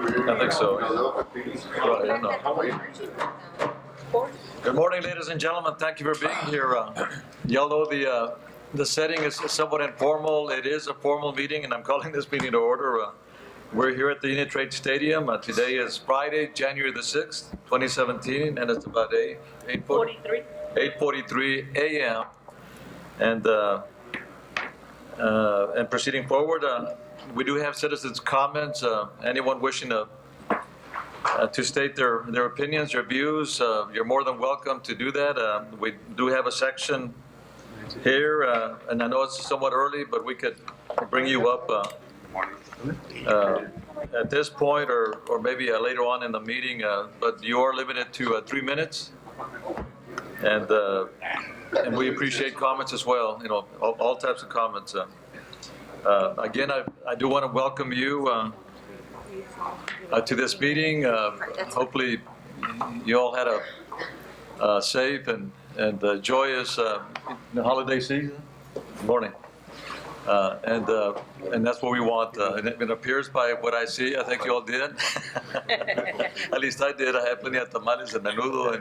I think so. Go ahead, no. Good morning, ladies and gentlemen. Thank you for being here. Y'all know the setting is somewhat informal. It is a formal meeting, and I'm calling this meeting to order. We're here at the Unitrade Stadium. Today is Friday, January the 6th, 2017, and it's about 8:43 a.m. And proceeding forward, we do have citizens' comments. Anyone wishing to state their opinions, their views, you're more than welcome to do that. We do have a section here, and I know it's somewhat early, but we could bring you up at this point or maybe later on in the meeting, but you are limited to 3 minutes. And we appreciate comments as well, you know, all types of comments. Again, I do want to welcome you to this meeting. Hopefully you all had a safe and joyous holiday season. Good morning. And that's what we want. And it appears by what I see, I think you all did. At least I did. I had plenty of tamales and menudo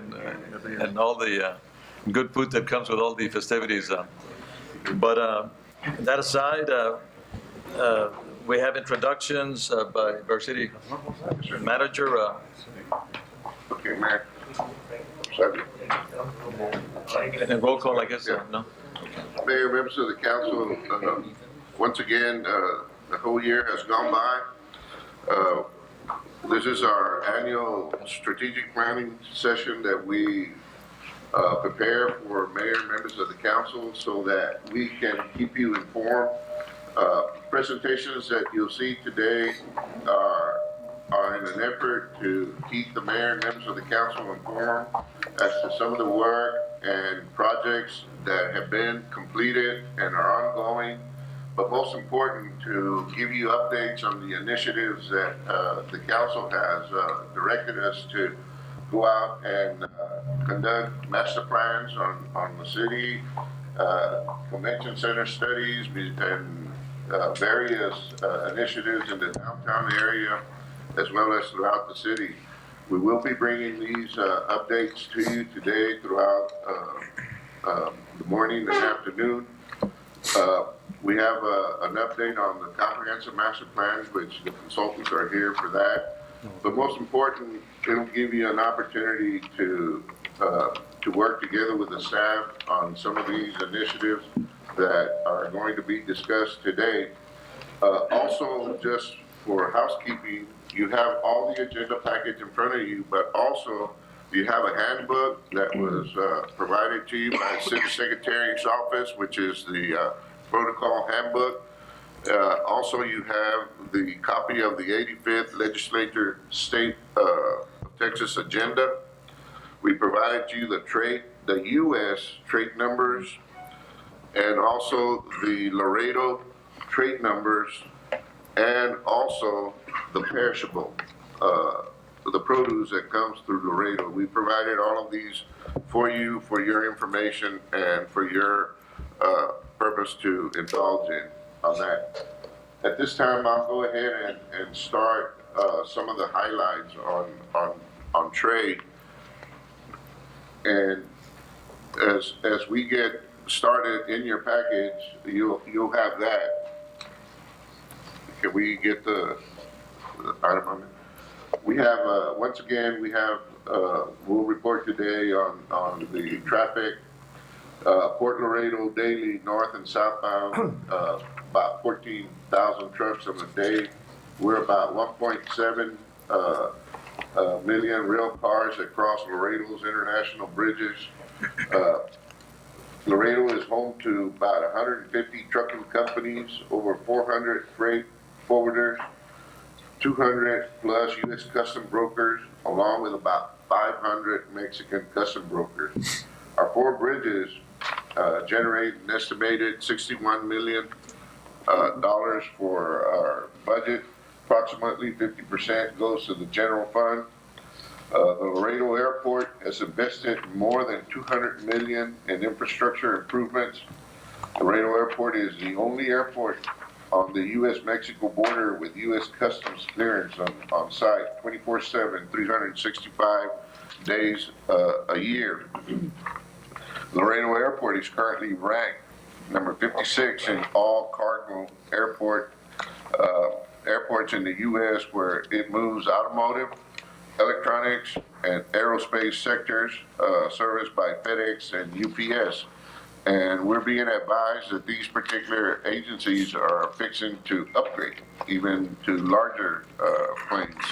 and all the good food that comes with all the festivities. But that aside, we have introductions by our city manager. Okay, Mayor. Second. And roll call, I guess. No. Mayor, members of the council, once again, the whole year has gone by. This is our annual strategic planning session that we prepare for mayor and members of the council so that we can keep you informed. Presentations that you'll see today are in an effort to keep the mayor and members of the council informed as to some of the work and projects that have been completed and are ongoing, but most important, to give you updates on the initiatives that the council has directed us to go out and conduct master plans on the city, convention center studies, and various initiatives in the downtown area, as well as throughout the city. We will be bringing these updates to you today throughout the morning and afternoon. We have an update on the comprehensive master plan, which the consultants are here for that. But most important, it'll give you an opportunity to work together with the staff on some of these initiatives that are going to be discussed today. Also, just for housekeeping, you have all the agenda package in front of you, but also you have a handbook that was provided to you by the City Secretary's office, which is the protocol handbook. Also, you have the copy of the 85th Legislature State of Texas agenda. We provided you the U.S. trade numbers, and also the Laredo trade numbers, and also the perishable, the produce that comes through Laredo. We provided all of these for you, for your information, and for your purpose to indulge in on that. At this time, I'll go ahead and start some of the highlights on trade. And as we get started in your package, you'll have that. Can we get the item on it? We have, once again, we'll report today on the traffic. Port Laredo daily north and southbound, about 14,000 trucks on a day. We're about 1.7 million rail cars that cross Laredo's international bridges. Laredo is home to about 150 trucking companies, over 400 freight forwarders, 200 plus U.S. custom brokers, along with about 500 Mexican custom brokers. Our 4 bridges generate an estimated $61 million for our budget. Approximately 50% goes to the general fund. The Laredo Airport has invested more than $200 million in infrastructure improvements. Laredo Airport is the only airport on the U.S.-Mexico border with U.S. Customs clearance on site 24/7, 365 days a year. Laredo Airport is currently ranked number 56 in all cargo airports in the U.S. where it moves automotive, electronics, and aerospace sectors serviced by FedEx and UPS. And we're being advised that these particular agencies are fixing to upgrade even to larger planes.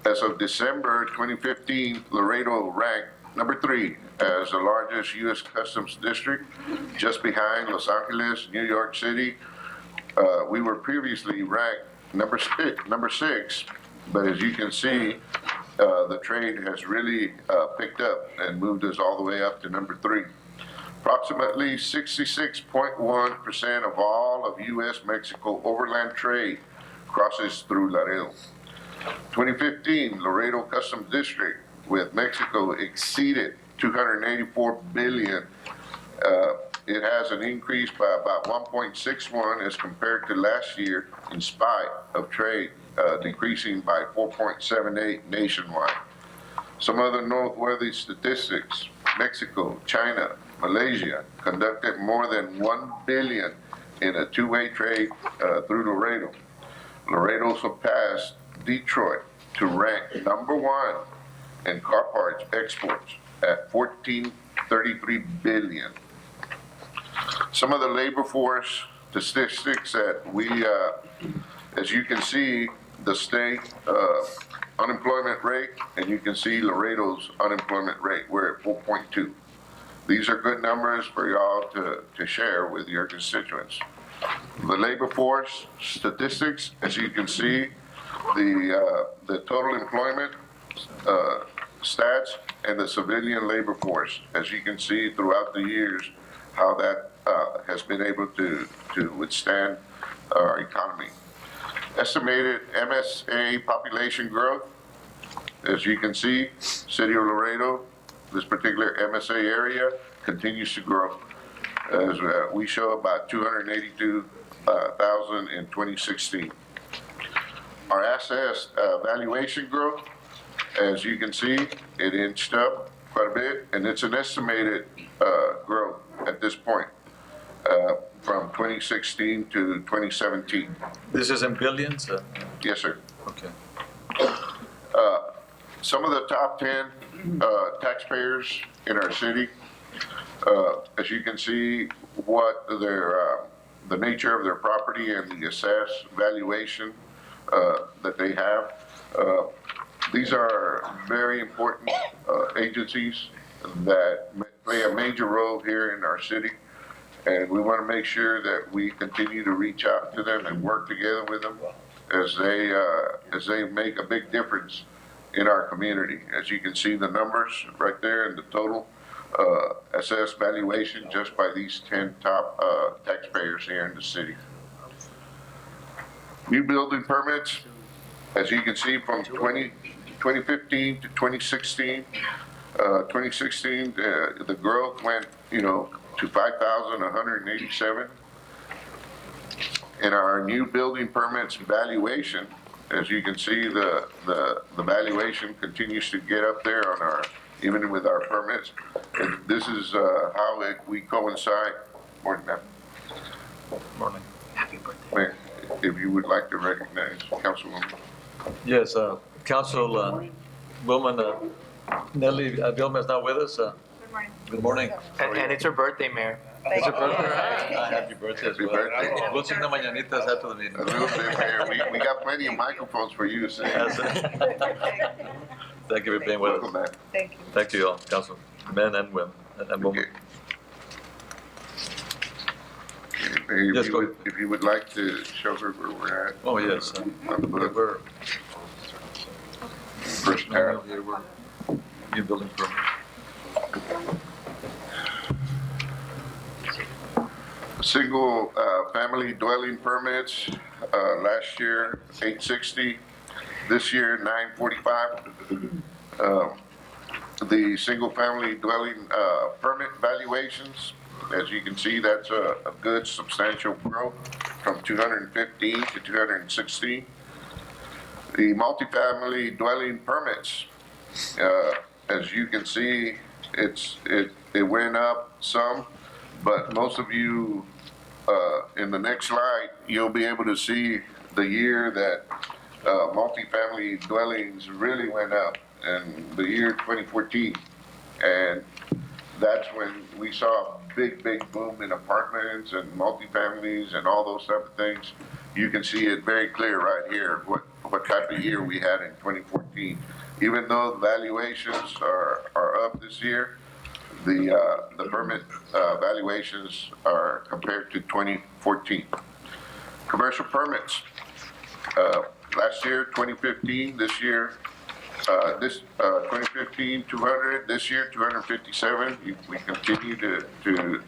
As of December 2015, Laredo ranked number 3 as the largest U.S. Customs district, just behind Los Angeles, New York City. We were previously ranked number 6, but as you can see, the trade has really picked up and moved us all the way up to number 3. Approximately 66.1% of all of U.S.-Mexico overland trade crosses through Laredo. 2015, Laredo Customs District with Mexico exceeded 284 billion. It has an increase by about 1.61 as compared to last year, in spite of trade decreasing by 4.78 nationwide. Some other noteworthy statistics: Mexico, China, Malaysia conducted more than 1 billion in a two-way trade through Laredo. Laredo surpassed Detroit to rank number 1 in car parts exports at 1433 billion. Some of the labor force statistics that we, as you can see, the state unemployment rate, and you can see Laredo's unemployment rate, we're at 4.2. These are good numbers for y'all to share with your constituents. The labor force statistics, as you can see, the total employment stats and the civilian labor force, as you can see throughout the years, how that has been able to withstand our economy. Estimated MSA population growth, as you can see, City of Laredo, this particular MSA area continues to grow, as we show about 282,000 in 2016. Our asset valuation growth, as you can see, it inched up quite a bit, and it's an estimated growth at this point from 2016 to 2017. This is in billions? Yes, sir. Okay. Some of the top 10 taxpayers in our city, as you can see, what the nature of their property and the assessed valuation that they have. These are very important agencies that play a major role here in our city, and we want to make sure that we continue to reach out to them and work together with them as they make a big difference in our community. As you can see the numbers right there in the total assessed valuation just by these 10 top taxpayers here in the city. New building permits, as you can see, from 2015 to 2016, the growth went, to 5,187. And our new building permits valuation, as you can see, the valuation continues to get up there on even with our permits. And this is how we coincide. Morning, ma'am. Morning. Mayor, if you would like to recognize Councilwoman. Yes, Councilwoman Nelly Vilma is not with us. Good morning. And it's her birthday, Mayor. It's your birthday? Happy birthday as Happy well. birthday. We'll sing the mañanitas after the meeting. A little bit, Mayor. We got plenty of microphones for you to say. That's it. Thank you for being with Welcome, us. ma'am. Thank you. Thank you all, council, men and women, and women. Okay. Yes, go ahead. If you would like to show her where we're at. Oh, yes. On the book, We're, first tab. here, we're new building permit. Single family dwelling permits, last year 860, this year 945. The single family dwelling permit valuations, as you can see, that's a good substantial growth. from 215 to 216. The multifamily dwelling permits, as you can see, it went up some, but most of you, in the next slide, you'll be able to see the year that multifamily dwellings really went up, and the year 2014. And that's when we saw a big boom in apartments and multifamilies and all those type of things. You can see it very clear right here, what type of year we had in 2014. Even though the valuations are up this year, the permit valuations are compared to 2014. Commercial permits, last year, 2015, this year, 2015, 200, this year, 257. We continue to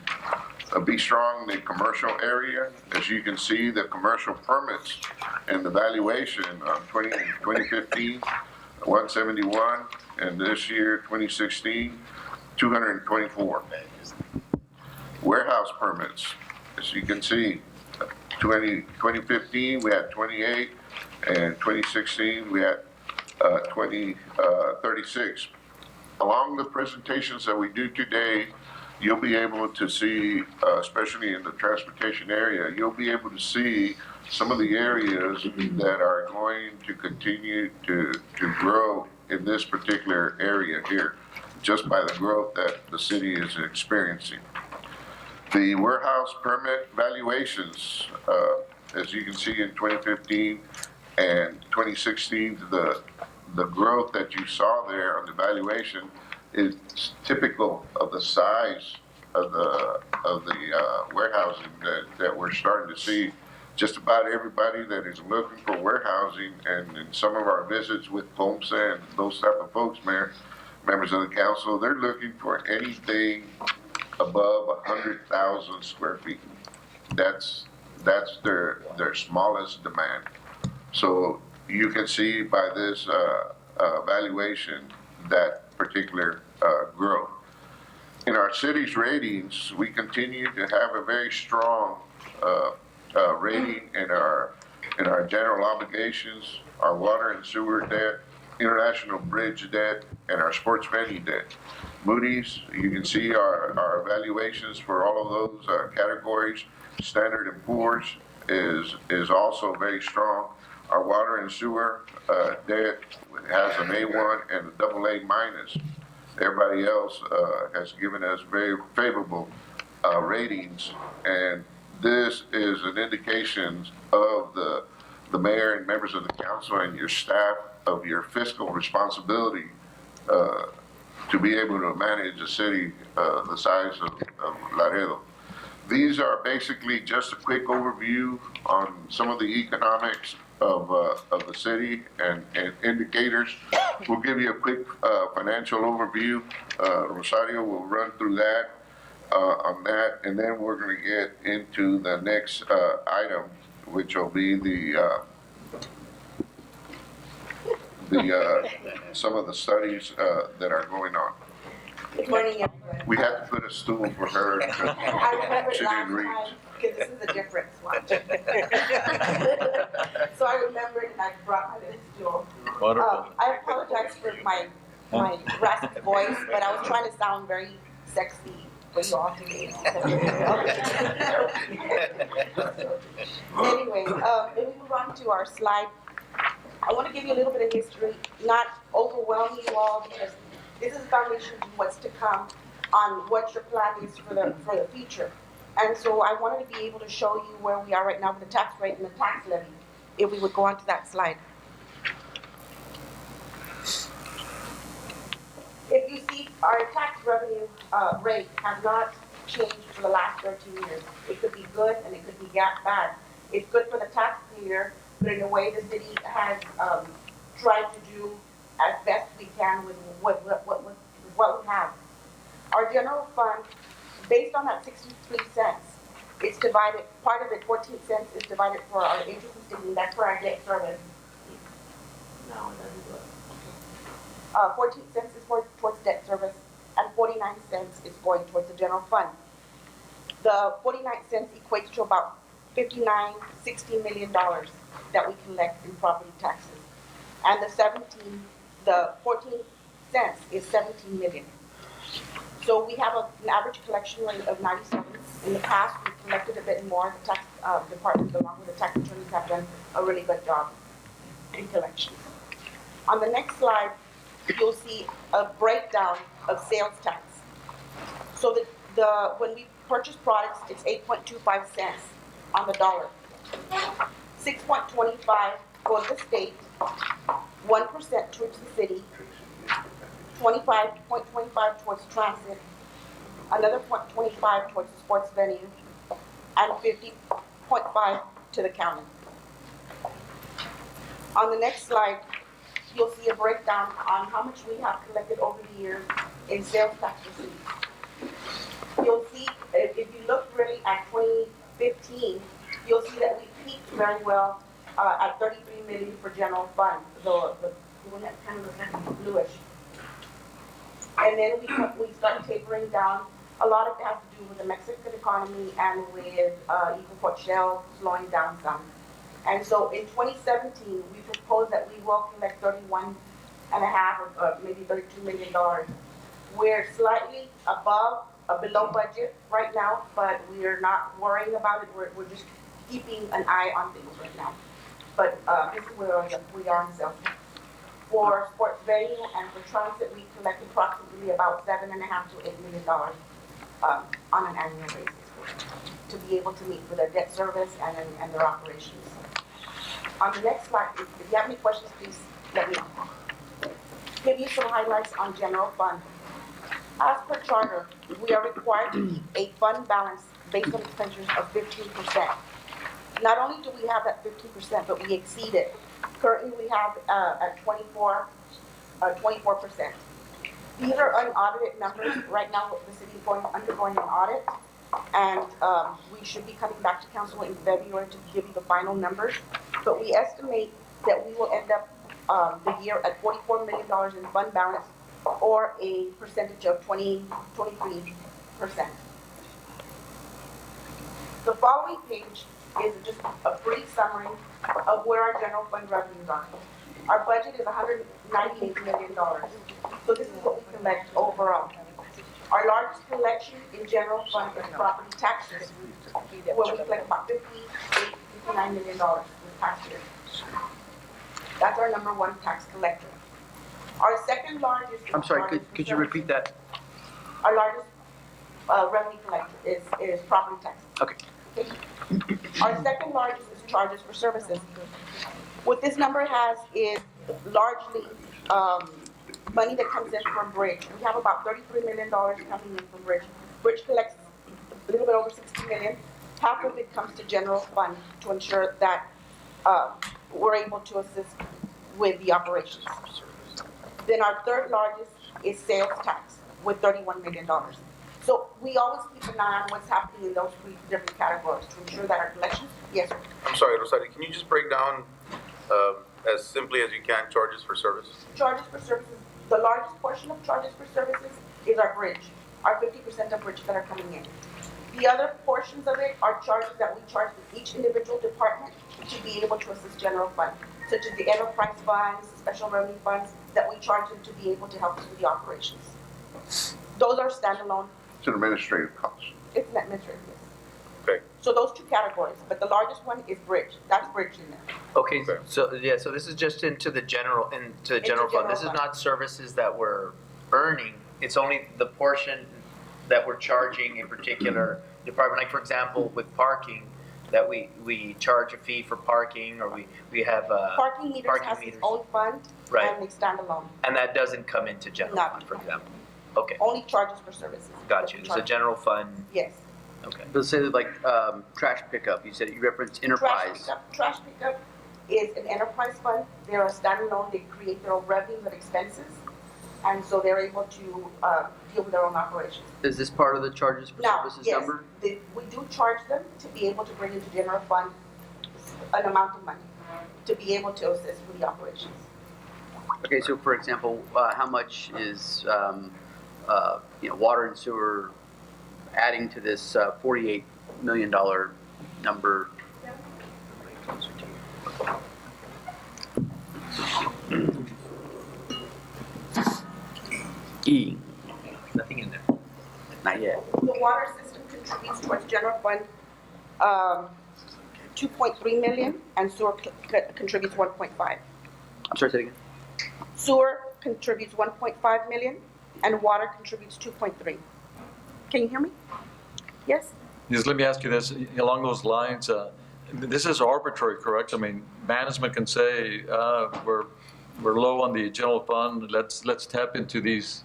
be strong in the commercial area. As you can see, the commercial permits and the valuation of 2015, 171, and this year, 2016, 224. Warehouse permits, as you can see, 2015, we had 28, and 2016, we had 36. Along the presentations that we do today, you'll be able to see, especially in the transportation area, you'll be able to see some of the areas that are going to continue to grow in this particular area here, just by the growth that the city is experiencing. The warehouse permit valuations, as you can see in 2015 and 2016, the growth that you saw there on the valuation is typical of the size of the warehousing that we're starting to see. Just about everybody that is looking for warehousing, and in some of our visits with POMSA and those type of folks, members of the council, they're looking for anything above 100,000 square feet. That's their smallest demand. So you can see by this valuation that particular growth. In our city's ratings, we continue to have a very strong rating in our general obligations, our water and sewer debt, international bridge debt, and our sports venue debt. Moody's, you can see our evaluations for all of those categories. Standard & Poor's is also very strong. Our water and sewer debt has an A1 and a AA minus. Everybody else has given us very favorable ratings, and this is an indication of the mayor and members of the council and your staff of your fiscal responsibility to be able to manage a city the size of Laredo. These are basically just a quick overview on some of the economics of the city and indicators. We'll give you a quick financial overview. Rosario will run through that on that, and then we're going to get into the next item, which will be the some of the studies that are going on. Good morning, everyone. We had to put a stool for her. I remember She last didn't read. time, because this is a different watch. So I remembered and I brought my little stool. Wonderful. I apologize for my raspy voice, but I was trying to sound very sexy for you all today. Anyway, let me move on to our slide. I want to give you a little bit of history, not overwhelm you all, because this is the foundation of what's to come on what your plan is for the future. And so I wanted to be able to show you where we are right now with the tax rate and the tax levy, if we would go on to that slide. If you see, our tax revenue rate has not changed for the last 13 years. It could be good and it could be bad. It's good for the taxpayer, but in a way the city has tried to do as best we can with what we have. Our general fund, based on that 63 cents, it's divided, part of it, 14 cents is divided for our interest and savings, that's for our debt service. No, it doesn't do it. 14 cents is towards debt service, and 49 cents is going towards the general fund. The 49 cents equates to about $60 million that we collect in property taxes. And the 14 cents is 17 million. So we have an average collection rate of 97. In the past, we collected a bit more. The tax department, along with the tax attorneys, have done a really good job in collections. On the next slide, you'll see a breakdown of sales tax. So when we purchase products, it's 8.25 cents on the dollar. 6.25 for the state, 1% towards the city, 25.25 towards transit, another 0.25 towards the sports venue, and 50.5 to the county. On the next slide, you'll see a breakdown on how much we have collected over the years in sales tax receipts. You'll see, if you look really at 2015, you'll see that we peaked very well at 33 million for general fund, the one that kind of looks like bluish. And then we started tapering down. A lot of it has to do with the Mexican economy and with Eagle Ford Shale slowing down some. And so in 2017, we proposed that we will collect 31 and a half or maybe $32 million. We're slightly below budget right now, but we're not worrying about it. We're just keeping an eye on things right now. But this is where we are in sales tax. For sports venue and for transit, we collect approximately about $7.5 to $8 million on an annual basis to be able to meet for their debt service and their operations. On the next slide, if you have any questions, please let me know. Give you some highlights on general fund. As per charter, we are required to keep a fund balance based on expenditures of 15%. Not only do we have that 15%, but we exceed it. Currently, we have at 24%. These are unaudited numbers. Right now, the city is undergoing an audit, and we should be coming back to council in February to give you the final numbers. But we estimate that we will end up the year at $44 million in fund balance, or a percentage of 23%. The following page is just a brief summary of where our general fund revenues are. Our budget is $198 million. So this is what we collect overall. Our largest collection in general fund is property taxes, where we collect about $59 million this past year. That's our number one tax collector. Our second largest. I'm sorry, could you repeat that? Our largest revenue collector is property taxes. Okay. Our second largest is charges for services. What this number has is largely money that comes in from Bridge. We have about $33 million coming in from Bridge. Bridge collects a little bit over $60 million. Half of it comes to general fund to ensure that we're able to assist with the operations. Then our third largest is sales tax with $31 million. So we always keep an eye on what's happening in those three different categories to ensure that our collections, yes, sir. I'm sorry, Rosario, can you just break down as simply as you can charges for service? Charges for services, the largest portion of charges for services is our bridge, our 50% of bridge that are coming in. The other portions of it are charges that we charge with each individual department to be able to assist general fund, such as the enterprise funds, special revenue funds, that we charge them to be able to help us with the operations. Those are standalone. It's an administrative cost. It's an administrative, yes. Okay. So those two categories, but the largest one is bridge. That's bridge in there. Okay, Okay. so this is just into the general fund. general This is fund. not services that we're earning. It's only the portion that we're charging a particular department. Like for example, with parking, that we charge a fee for parking, or we have Parking meters parking has meters. its own fund, Right. and they stand alone. and that doesn't come into general Not- fund, for example. Okay, Only charges for services. got you. So general fund. Yes. Okay. Let's say like trash pickup, you said you referenced enterprise. Trash pickup is an enterprise fund. They're a standalone. They create their own revenue and expenses, and so they're able to deal with their own operations. Is this part of the charges for Now, services yes, number? we do charge them to be able to bring into general fund an amount of money to be able to assist with the operations. Okay, so for example, how much is water and sewer adding to this $48 million number E, Nothing in there. not yet. The water system contributes towards general fund, 2.3 million, and sewer contributes 1.5. I'm sorry, say it again. Sewer contributes 1.5 million, and water contributes 2.3. Can you hear me? Yes? Just let me ask you this, along those lines, this is arbitrary, correct? I mean, management can say, we're low on the general fund, let's tap into these,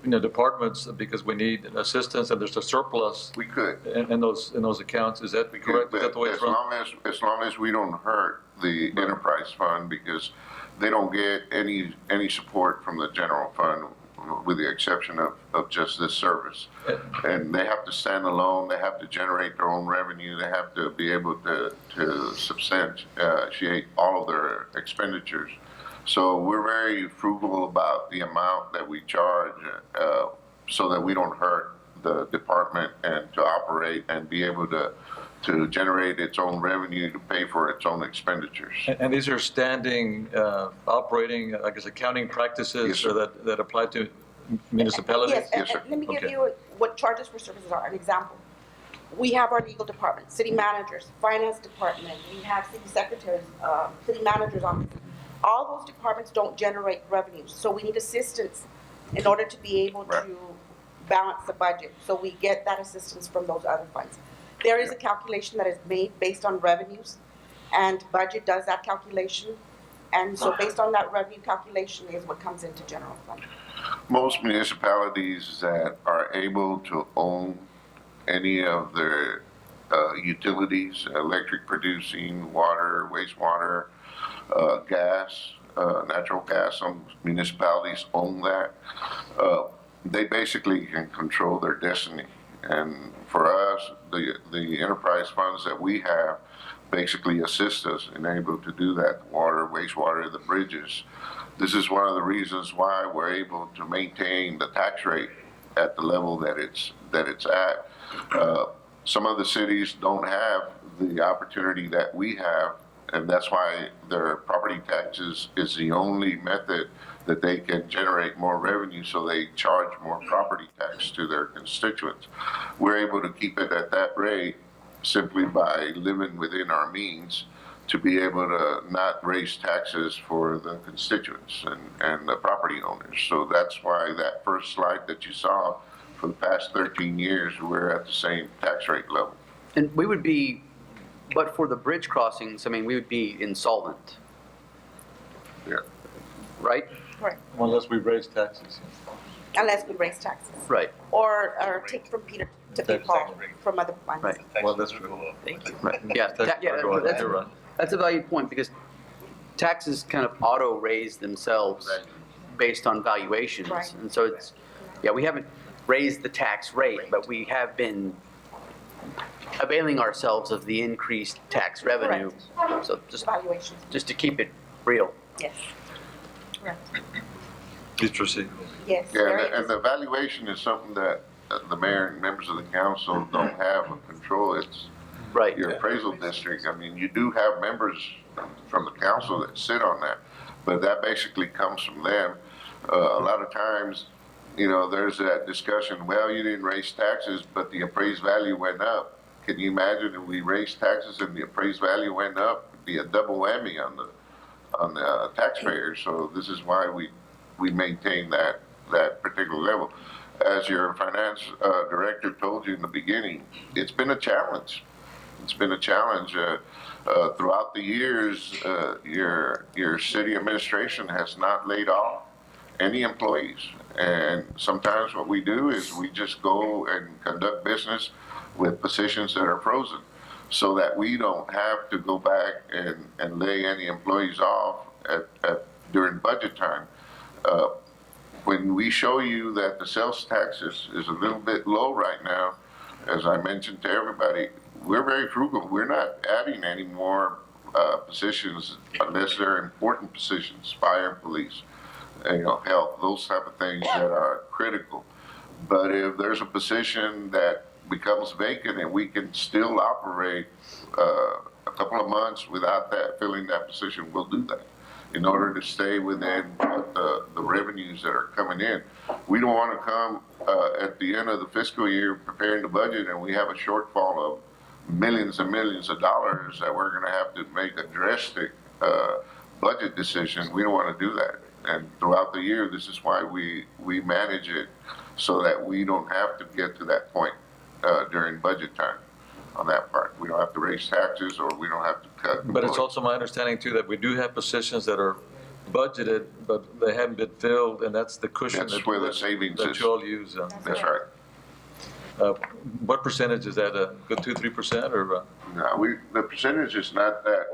departments because we need assistance and there's a surplus We could. in those accounts. Is that We could, correct? Is that the way but it's run? as long as we don't hurt the enterprise fund, because they don't get any support from the general fund, with the exception of just this service. And they have to stand alone, they have to generate their own revenue, they have to be able to substantiate all of their expenditures. So we're very frugal about the amount that we charge, so that we don't hurt the department and to operate and be able to generate its own revenue to pay for its own expenditures. And these are standing, operating, I guess, accounting practices Yes, sir. that apply to municipalities? Yes, Yes, sir. and let me give Okay. you what charges for services are, an example. We have our legal department, city managers, finance department, we have city secretaries, city managers' office. All those departments don't generate revenues, so we need assistance in order to be able Right. to balance the budget. So we get that assistance from those other funds. There is a calculation that is made based on revenues, and budget does that calculation. And so based on that revenue calculation is what comes into general fund. Most municipalities that are able to own any of their utilities, electric producing, water, wastewater, gas, natural gas, some municipalities own that. They basically can control their destiny. And for us, the enterprise funds that we have basically assist us in able to do that, water, wastewater, the bridges. This is one of the reasons why we're able to maintain the tax rate at the level that it's at. Some of the cities don't have the opportunity that we have, and that's why their property taxes is the only method that they can generate more revenue, so they charge more property tax to their constituents. We're able to keep it at that rate simply by living within our means, to be able to not raise taxes for the constituents and the property owners. So that's why that first slide that you saw, for the past 13 years, we're at the same tax rate level. And we would be, but for the bridge crossings, I mean, we would be insolvent, Yeah. right? Right. Unless we raise taxes. Unless we raise taxes. Right, Or take from Peter to pay Paul from other funds. right, Well, that's true. Thank you. right. Yeah, Tax- yeah, go ahead, you're right. that's a valued point, because taxes kind of auto-raise themselves based on valuations. Right. And so it's, yeah, we haven't raised the tax rate, but we have been availing ourselves of the increased tax revenue. So Valuations, just to keep it real. yes. Correct. Please proceed. Yes. Yeah, very and the valuation is something that the mayor and members of the council don't have control. It's Right. your appraisal district. I mean, you do have members from the council that sit on that, but that basically comes from them. A lot of times, there's that discussion, well, you didn't raise taxes, but the appraised value went up. Can you imagine if we raised taxes and the appraised value went up? It'd be a double whammy on the taxpayers. So this is why we maintain that particular level. As your finance director told you in the beginning, it's been a challenge. It's been a challenge. Throughout the years, your city administration has not laid off any employees. And sometimes what we do is we just go and conduct business with positions that are frozen, so that we don't have to go back and lay any employees off during budget time. When we show you that the sales tax is a little bit low right now, as I mentioned to everybody, we're very frugal. We're not adding any more positions unless they're important positions, fire and police, health, those type of things that are critical. But if there's a position that becomes vacant and we can still operate a couple of months without filling that position, we'll do that. in order to stay within the revenues that are coming in. We don't want to come at the end of the fiscal year preparing the budget and we have a shortfall of millions and millions of dollars that we're going to have to make a drastic budget decision. We don't want to do that. And throughout the year, this is why we manage it so that we don't have to get to that point during budget time on that part. We don't have to raise taxes or we don't have to cut. But it's also my understanding too that we do have positions that are budgeted, but they haven't been filled, and that's the cushion That's that where the savings that is. you all use. That's right. What percentage is that? A good 2-3% or? No, the percentage is not that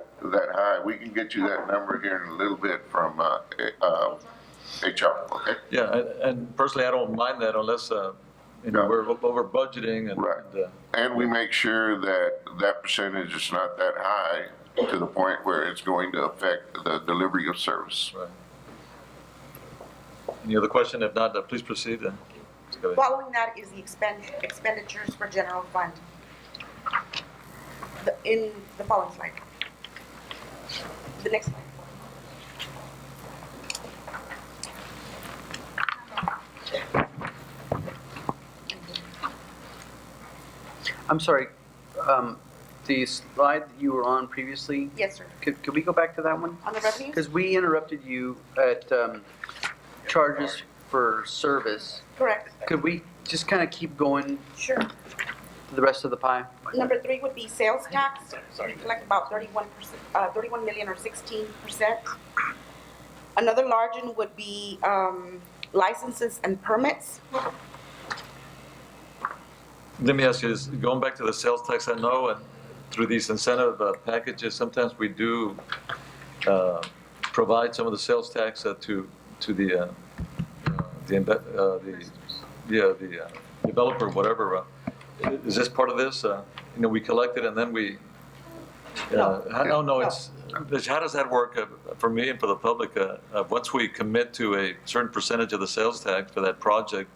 high. We can get you that number here in a little bit from HR, okay? Yeah, and personally, I don't mind that unless, No. we're over budgeting and. Right. And we make sure that that percentage is not that high to the point where it's going to affect the delivery of service. Right. Any other question? If not, please proceed. Let's go ahead. Following that is the expenditures for general fund. In the following slide. The next slide. I'm sorry, the slide that you were on previously, Yes, sir. could we go back to that one? On the revenues? Because we interrupted you at charges for service. Correct. Could we just kind of keep going Sure. to the rest of the pie? Number 3 would be sales tax. We collect about 31 million or 16%. Another large one would be licenses and permits. Let me ask you this, going back to the sales tax, I know, and through these incentive packages, sometimes we do provide some of the sales tax to the developer, whatever. Is this part of this? We collect it and then we, No. how does that work for me and for the public? Once we commit to a certain percentage of the sales tax for that project,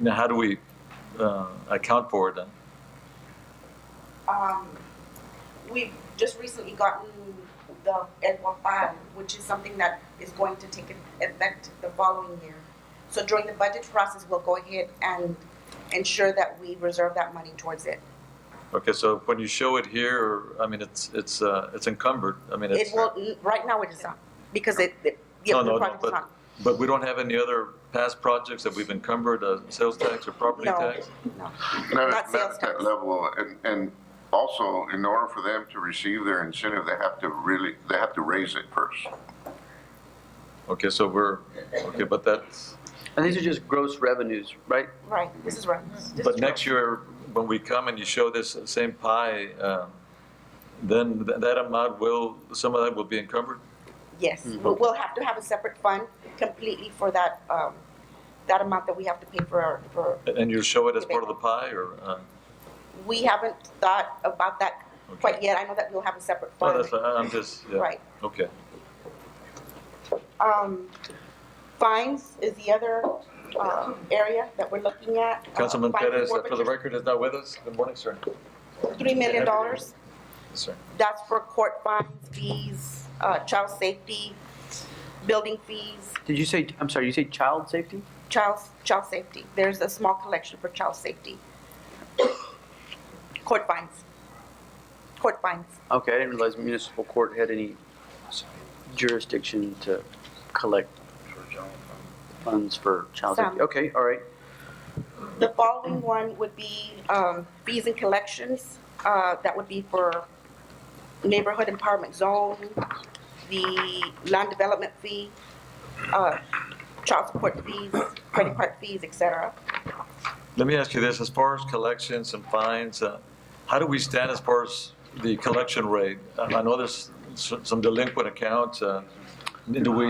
how do we account for it then? We've just recently gotten the EDWA 5, which is something that is going to take effect the following year. So during the budget process, we'll go ahead and ensure that we reserve that money towards it. Okay, so when you show it here, I mean, it's encumbered. I mean, It it's. will, right now it is not, because the No, project is not. but we don't have any other past projects that we've encumbered, sales tax or property No, tax? no. Not Not at sales that tax. level, and also, in order for them to receive their incentive, they have to raise it first. Okay, so okay, but that's, And these are just gross revenues, right? Right, this is right. This but is next year, when we come and you show this same pie, then that amount some of that will be encumbered? Yes, we'll have to have a separate fund completely for that, that amount that we have to pay for, And you'll show it as part of the pie, or? we haven't thought about that quite yet. I know that we'll have a separate Oh, fund. that's fine, I'm just, yeah. Right. Okay. Fines is the other, area that we're looking at. Councilman Fines and Perez, for the forfeitures, record, is not with us. Good morning, sir. $3 million. Yes, sir. That's for court fines, fees, child safety, building fees, Did you say, I'm sorry, you say child safety? child safety. There's a small collection for child safety. Court fines. Court fines. Okay, I didn't realize municipal court had any jurisdiction to collect funds for child safety. Some. Okay, all right. The following one would be fees and collections. That would be for neighborhood empowerment zone, the land development fee, child support fees, credit card fees, etc. Let me ask you this, as far as collections and fines, how do we stand as far as the collection rate? I know there's some delinquent accounts. Do we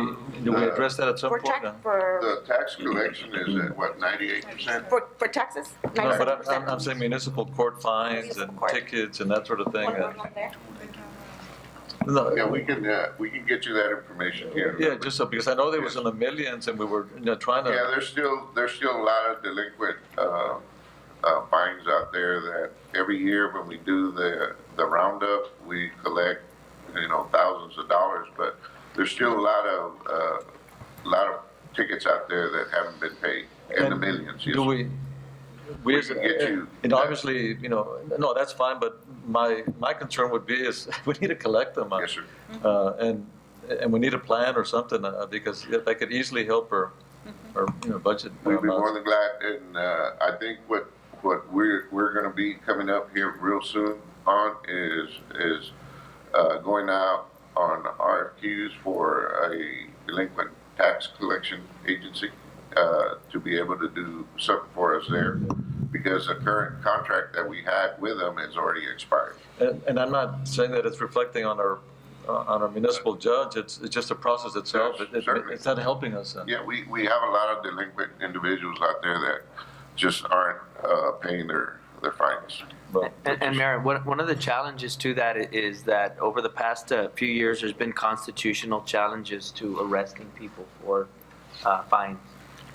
address that at some For point? tax, for The tax collection is at what, 98%? for taxes, No, but 97%. I'm saying municipal court fines and Municipal court. tickets and that sort of thing. One more on there. No, Yeah, we can get you that information here. Yeah, just so, because I know there was in the millions and we were, trying Yeah, to, there's still a lot of delinquent, fines out there that every year when we do the roundup, we collect, thousands of dollars, but there's still a lot of tickets out there that haven't been paid, in the And millions. Yes, Do sir. we, We as, can get you and that. obviously, no, that's fine, but my concern would be is we need to collect them. Yes, sir. And we need a plan or something, because that could easily help our budget. We'd be more amounts. than glad, and I think what we're gonna be coming up here real soon on is going out on RFQs for a delinquent tax collection agency to be able to do something for us there, because the current contract that we had with them has already expired. And I'm not saying that it's reflecting on our municipal judge, it's just the process itself. Yes, certainly. It's not helping us. Yeah, we have a lot of delinquent individuals out there that just aren't paying their fines. Well, And Mayor, one of the challenges to that is that over the past few years, there's been constitutional challenges to arresting people for fines.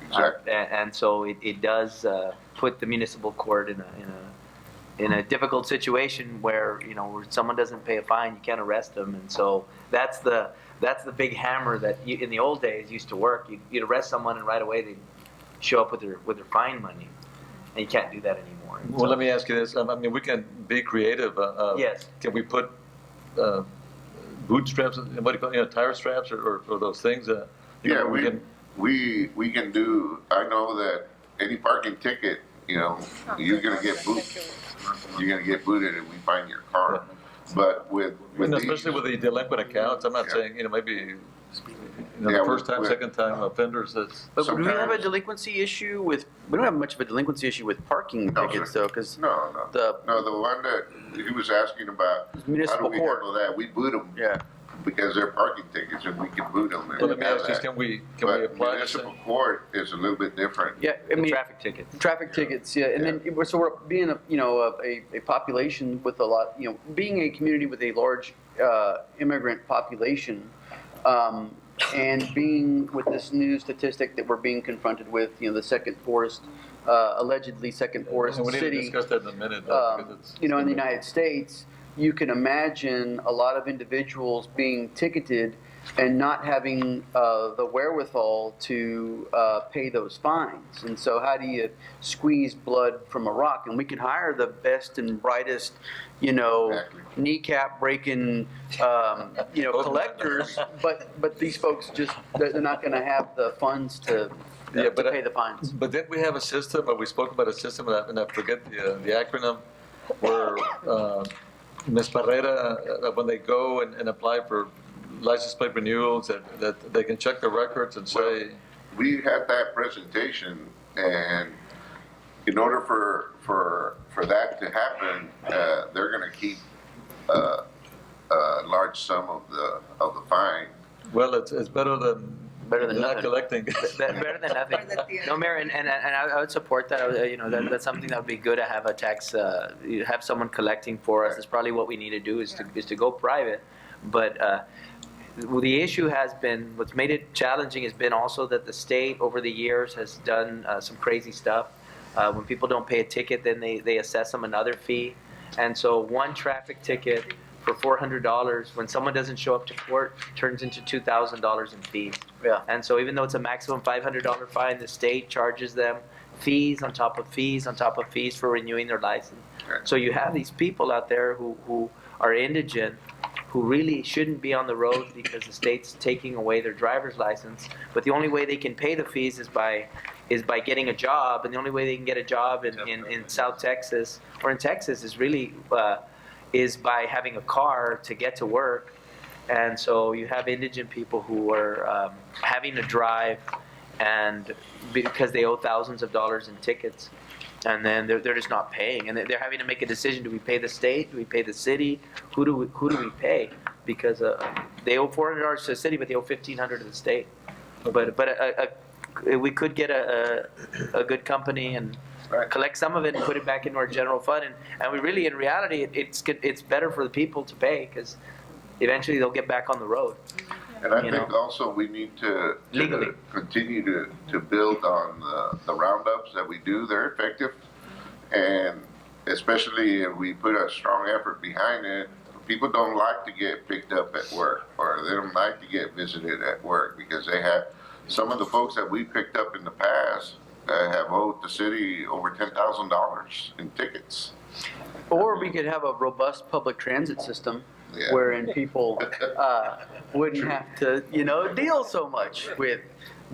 Exactly. And so it does put the municipal court in a difficult situation where, where someone doesn't pay a fine, you can't arrest them. And so that's the big hammer that in the old days used to work. You'd arrest someone and right away they'd show up with their fine money. And you can't do that anymore. And Well, so- let me ask you this, I mean, we can be creative. Yes. Can we put bootstraps, what do you call it, tire straps or those things? Yeah, we can, we can do, I know that any parking ticket, you're gonna get booted. You're gonna get booted if we find your car. But with especially these, with the delinquent accounts, I'm not Yeah. saying, maybe, Yeah, first time, with- second time offenders, that's. But do we have a Sometimes- delinquency issue with, we don't have much of a delinquency issue with parking No, tickets sir. though, because no, the the one that he was asking about, how do municipal we court, handle that? We boot them yeah. because they're parking tickets and we can boot them. Well, let me ask you, can we But apply? municipal court is a little bit different. Yeah, I mean, traffic tickets. traffic tickets, yeah, and then, so we're being a population with a lot, being a community with a large immigrant population, and being with this new statistic that we're being confronted with, the second poorest, allegedly second poorest And we need to city, discuss that in a minute. because it's- in the United States, you can imagine a lot of individuals being ticketed and not having the wherewithal to pay those fines. And so how do you squeeze blood from a rock? And we can hire the best and brightest, Exactly. kneecap breaking, collectors, but these folks just, they're not going to have the funds to Yeah, but pay the fines. But then we have a system, or we spoke about a system, and I forget the acronym, where Ms. Barrera, when they go and apply for license plate renewals, that they can check the records and say, We had that presentation, and in order for that to happen, they're gonna keep a large sum of the fine. well, it's better than. Better than not nothing. collecting. Better than nothing. No, Mayor, and I would support that. That's something that would be good to have a tax, have someone collecting for us. That's probably what we need to do is to go private. But the issue has been, what's made it challenging has been also that the state over the years has done some crazy stuff. When people don't pay a ticket, then they assess them another fee. And so one traffic ticket for $400, when someone doesn't show up to court, turns into $2,000 in fees. Yeah. And so even though it's a maximum $500 fine, the state charges them fees on top of fees on top of fees for renewing their license. So you have these people out there who are indigent, who really shouldn't be on the road because the state's taking away their driver's license. But the only way they can pay the fees is by getting a job, and the only way they can get a job in South Texas or in Texas is really is by having a car to get to work. And so you have indigent people who are having to drive, and because they owe thousands of dollars in tickets, and then they're just not paying, and they're having to make a decision: do we pay the state? Do we pay the city? Who do we pay? Because they owe $400 to the city, but they owe $1,500 to the state. But we could get a good company and Right. collect some of it and put it back into our general fund, and we really, in reality, it's better for the people to pay because eventually they'll get back on the road. And I You think know. also we need to Legally. continue to build on the roundups that we do. They're effective, and especially if we put a strong effort behind it people don't like to get picked up at work, or they don't like to get visited at work, because they have, some of the folks that we picked up in the past have owed the city over $10,000 in tickets. Or we could have a robust public transit system Yeah. wherein people wouldn't have to, deal so much with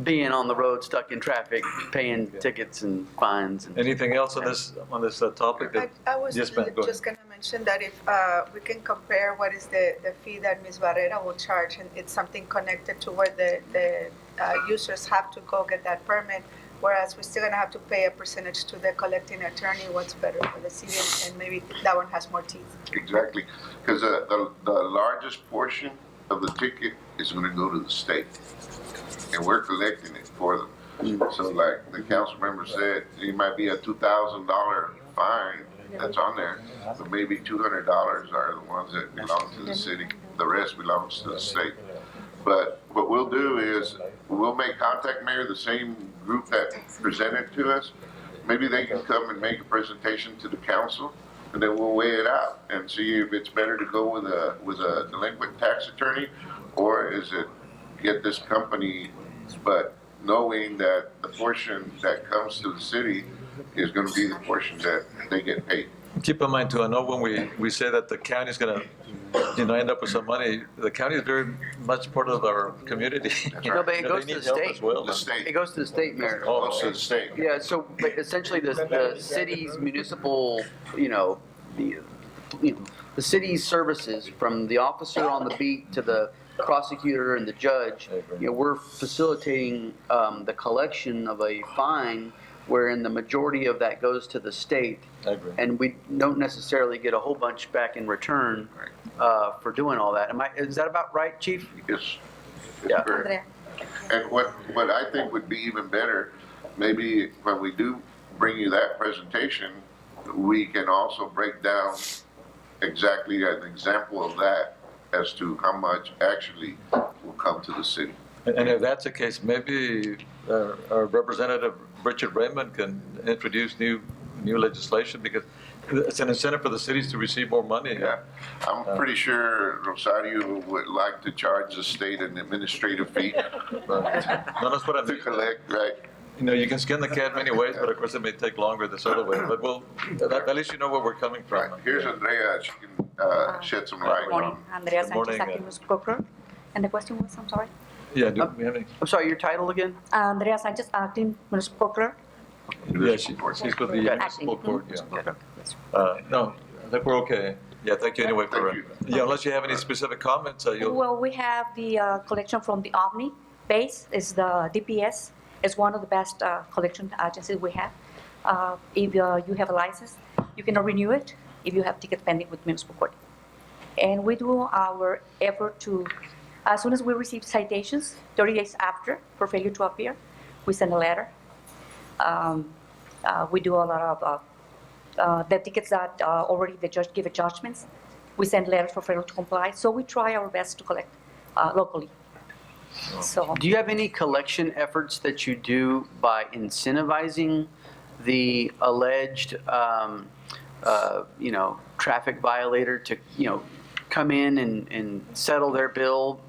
being on the road, stuck in traffic, paying tickets and fines. And Anything else on this topic? I was Yes, ma'am, go ahead. just going to mention that if we can compare what is the fee that Ms. Barrera will charge, and it's something connected to where the users have to go get that permit, whereas we're still going to have to pay a percentage to the collecting attorney, what's better for the city, and maybe that one has more teeth. Exactly, because the largest portion of the ticket is gonna go to the state, and we're collecting it for them. So like the council member said, it might be a $2,000 fine that's on there, but maybe $200 are the ones that belong to the city, the rest belongs to the state. But what we'll do is, we'll make contact, Mayor, the same group that presented to us. Maybe they can come and make a presentation to the council, and then we'll weigh it out and see if it's better to go with a delinquent tax attorney, or is it get this company, but knowing that the portion that comes to the city is gonna be the portion that they get paid. Keep in mind too, I know when we say that the county's gonna, end up with some money, the county is very much part of our community. No, but it They goes to need the help state. as well. The state it goes to the state, Mayor. goes to the state. Yeah, so but essentially the city's municipal, the city's services, from the officer on the beat to the prosecutor and the judge, we're facilitating the collection of a fine wherein the majority of that goes to the state. I agree. And we don't necessarily get a whole bunch back in return for doing all that. Is that about right, Chief? Yes. Yeah. Andrea. And what I think would be even better, maybe when we do bring you that presentation, we can also break down exactly an example of that as to how much actually will come to the city. And if that's the case, maybe our Representative Richard Raymond can introduce new legislation, because it's an incentive for the cities to receive more money. Yeah, I'm pretty sure Rosario would like to charge the state an administrative fee No, that's what I to mean. collect, right? You can skin the cat many ways, but of course it may take longer this other way. But at least you know where we're coming Right. from. Here's Andrea, she can shed some light Good morning, on. Andrea Good Sanchez, morning, acting municipal clerk. And the question was, I'm sorry? Yeah, do we have any? I'm sorry, your title again? Andrea Sanchez, acting municipal clerk. Yeah, she's with the Acting municipal court, municipal yeah. clerk. Yes. No, I think we're okay. Yeah, thank you anyway for, Thank yeah, unless you have any specific comments, you'll, Well, we have the collection from the Omni base, is the DPS. It's one of the best collection agencies we have. If you have a license, you can renew it if you have ticket pending with municipal court. And we do our effort to, as soon as we receive citations, 30 days after for failure to appear, we send a letter. We do a lot of the tickets that already the judge give judgments. We send letters for failure to comply. So we try our best to collect locally. So Do you have any collection efforts that you do by incentivizing the alleged, traffic violator to, come in and settle their bill?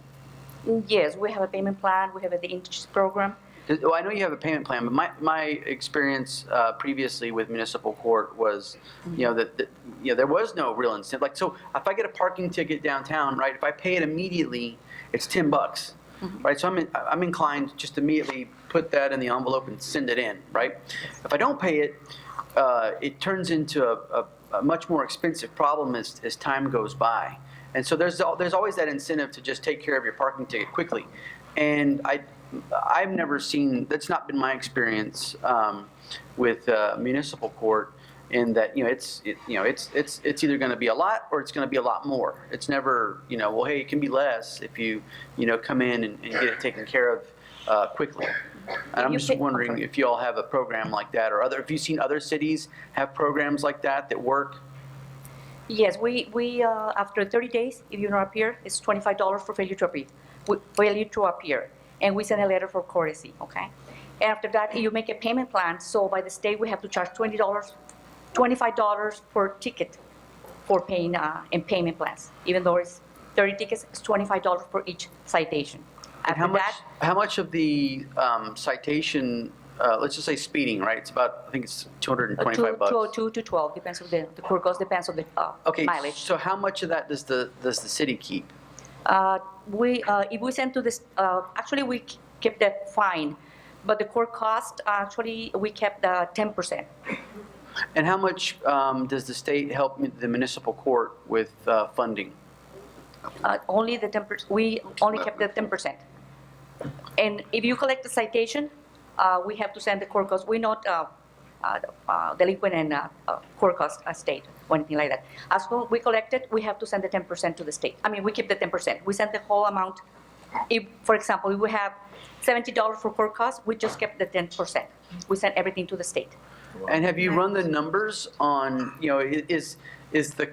yes, we have a payment plan. We have the interest program. Well, I know you have a payment plan, but my experience previously with municipal court was, that there was no real incentive. Like, so if I get a parking ticket downtown, right, if I pay it immediately, it's $10, right? So I'm inclined to just immediately put that in the envelope and send it in, right? If I don't pay it, it turns into a much more expensive problem as time goes by. And so there's always that incentive to just take care of your parking ticket quickly. And I've never seen, that's not been my experience with municipal court, in that it's either going to be a lot or it's going to be a lot more. It's never well, hey, it can be less if you come in and get it taken care of quickly. And I'm You just pay- wondering if you all have a program like that, or if you've seen other cities have programs like that work. Yes, we after 30 days, if you don't appear, it's $25 for failure to appear. Failure to appear, and we send a letter for courtesy. Okay, and after that, you make a payment plan. So by the state, we have to charge $20, $25 per ticket. for paying in payment plans. Even though it's 30 tickets, it's $25 for each citation. And After that, how much of the citation, let's just say speeding, right? It's about, I think it's $225. 2 to 12, depends on the court cost, depends on the Okay, mileage. so how much of that does the city keep? If we send to this, actually, we kept that fine, but the court cost, actually, we kept 10%. And how much does the state help the municipal court with funding? Only the 10%, we only kept the 10%. And if you collect the citation, we have to send the court cost. We're not delinquent and court cost state or anything like that. As soon as we collect it, we have to send the 10% to the state. I mean, we keep the 10%. We send the whole amount. If, for example, if we have $70 for court costs, we just kept the 10%. We send everything to the state. And have you run the numbers on, you know, is the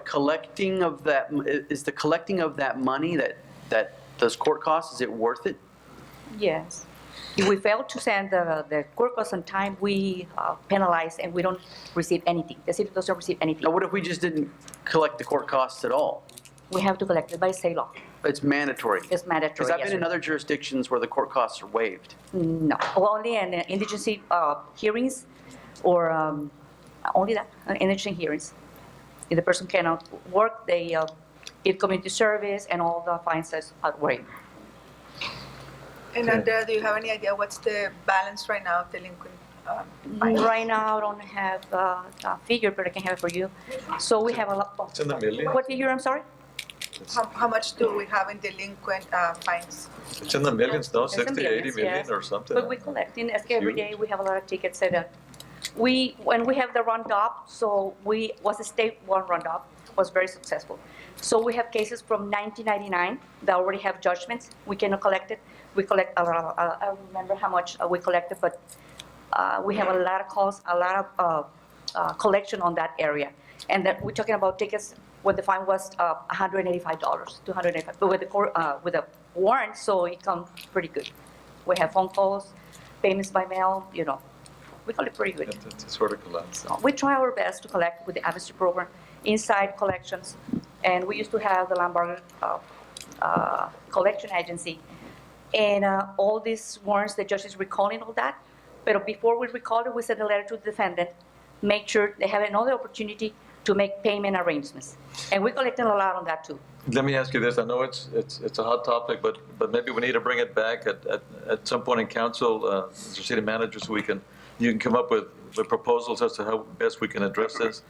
collecting of that money that those court costs, is it worth it? Yes. If we fail to send the court costs on time, we penalize and we don't receive anything. The city doesn't receive anything. Now, what if we just didn't collect the court costs at all? We have to collect it by state law. It's mandatory. It's mandatory. Because I've yes, been in sir. other jurisdictions where the court costs are waived. No, only in indigency hearings or only that, indigency hearings. If the person cannot work, they give community service and all the fines are waived. And Andrea, do you have any idea what's the balance right now of delinquent fines? Right now, I don't have a figure, but I can have it for you. So we have a lot. It's in the millions. What figure, I'm sorry? How much do we have in delinquent fines? It's in the millions, no, It's in 60, 80 billions, million yes. or something. But we collect in SK every day. We have a lot of tickets that when we have the roundup, so was a state one roundup, was very successful. So we have cases from 1999 that already have judgments. We cannot collect it. We collect a lot. I don't remember how much we collected, but we have a lot of calls, a lot of collection on that area. And that we're talking about tickets when the fine was $185, $285, but with a warrant, so it comes pretty good. We have phone calls, payments by mail, you know. We collect pretty good. It's sort of collapsed. So we try our best to collect with the amnesty program, inside collections, and we used to have the Lombard collection agency. And all these warrants, the judge is recalling all that. But before we recall it, we send a letter to the defendant, make sure they have another opportunity to make payment arrangements. And we're collecting a lot on that too. Let me ask you this, I know it's a hot topic, but maybe we need to bring it back at some point in council, Mr. City Manager, so you can come up with proposals as to how best we can address this.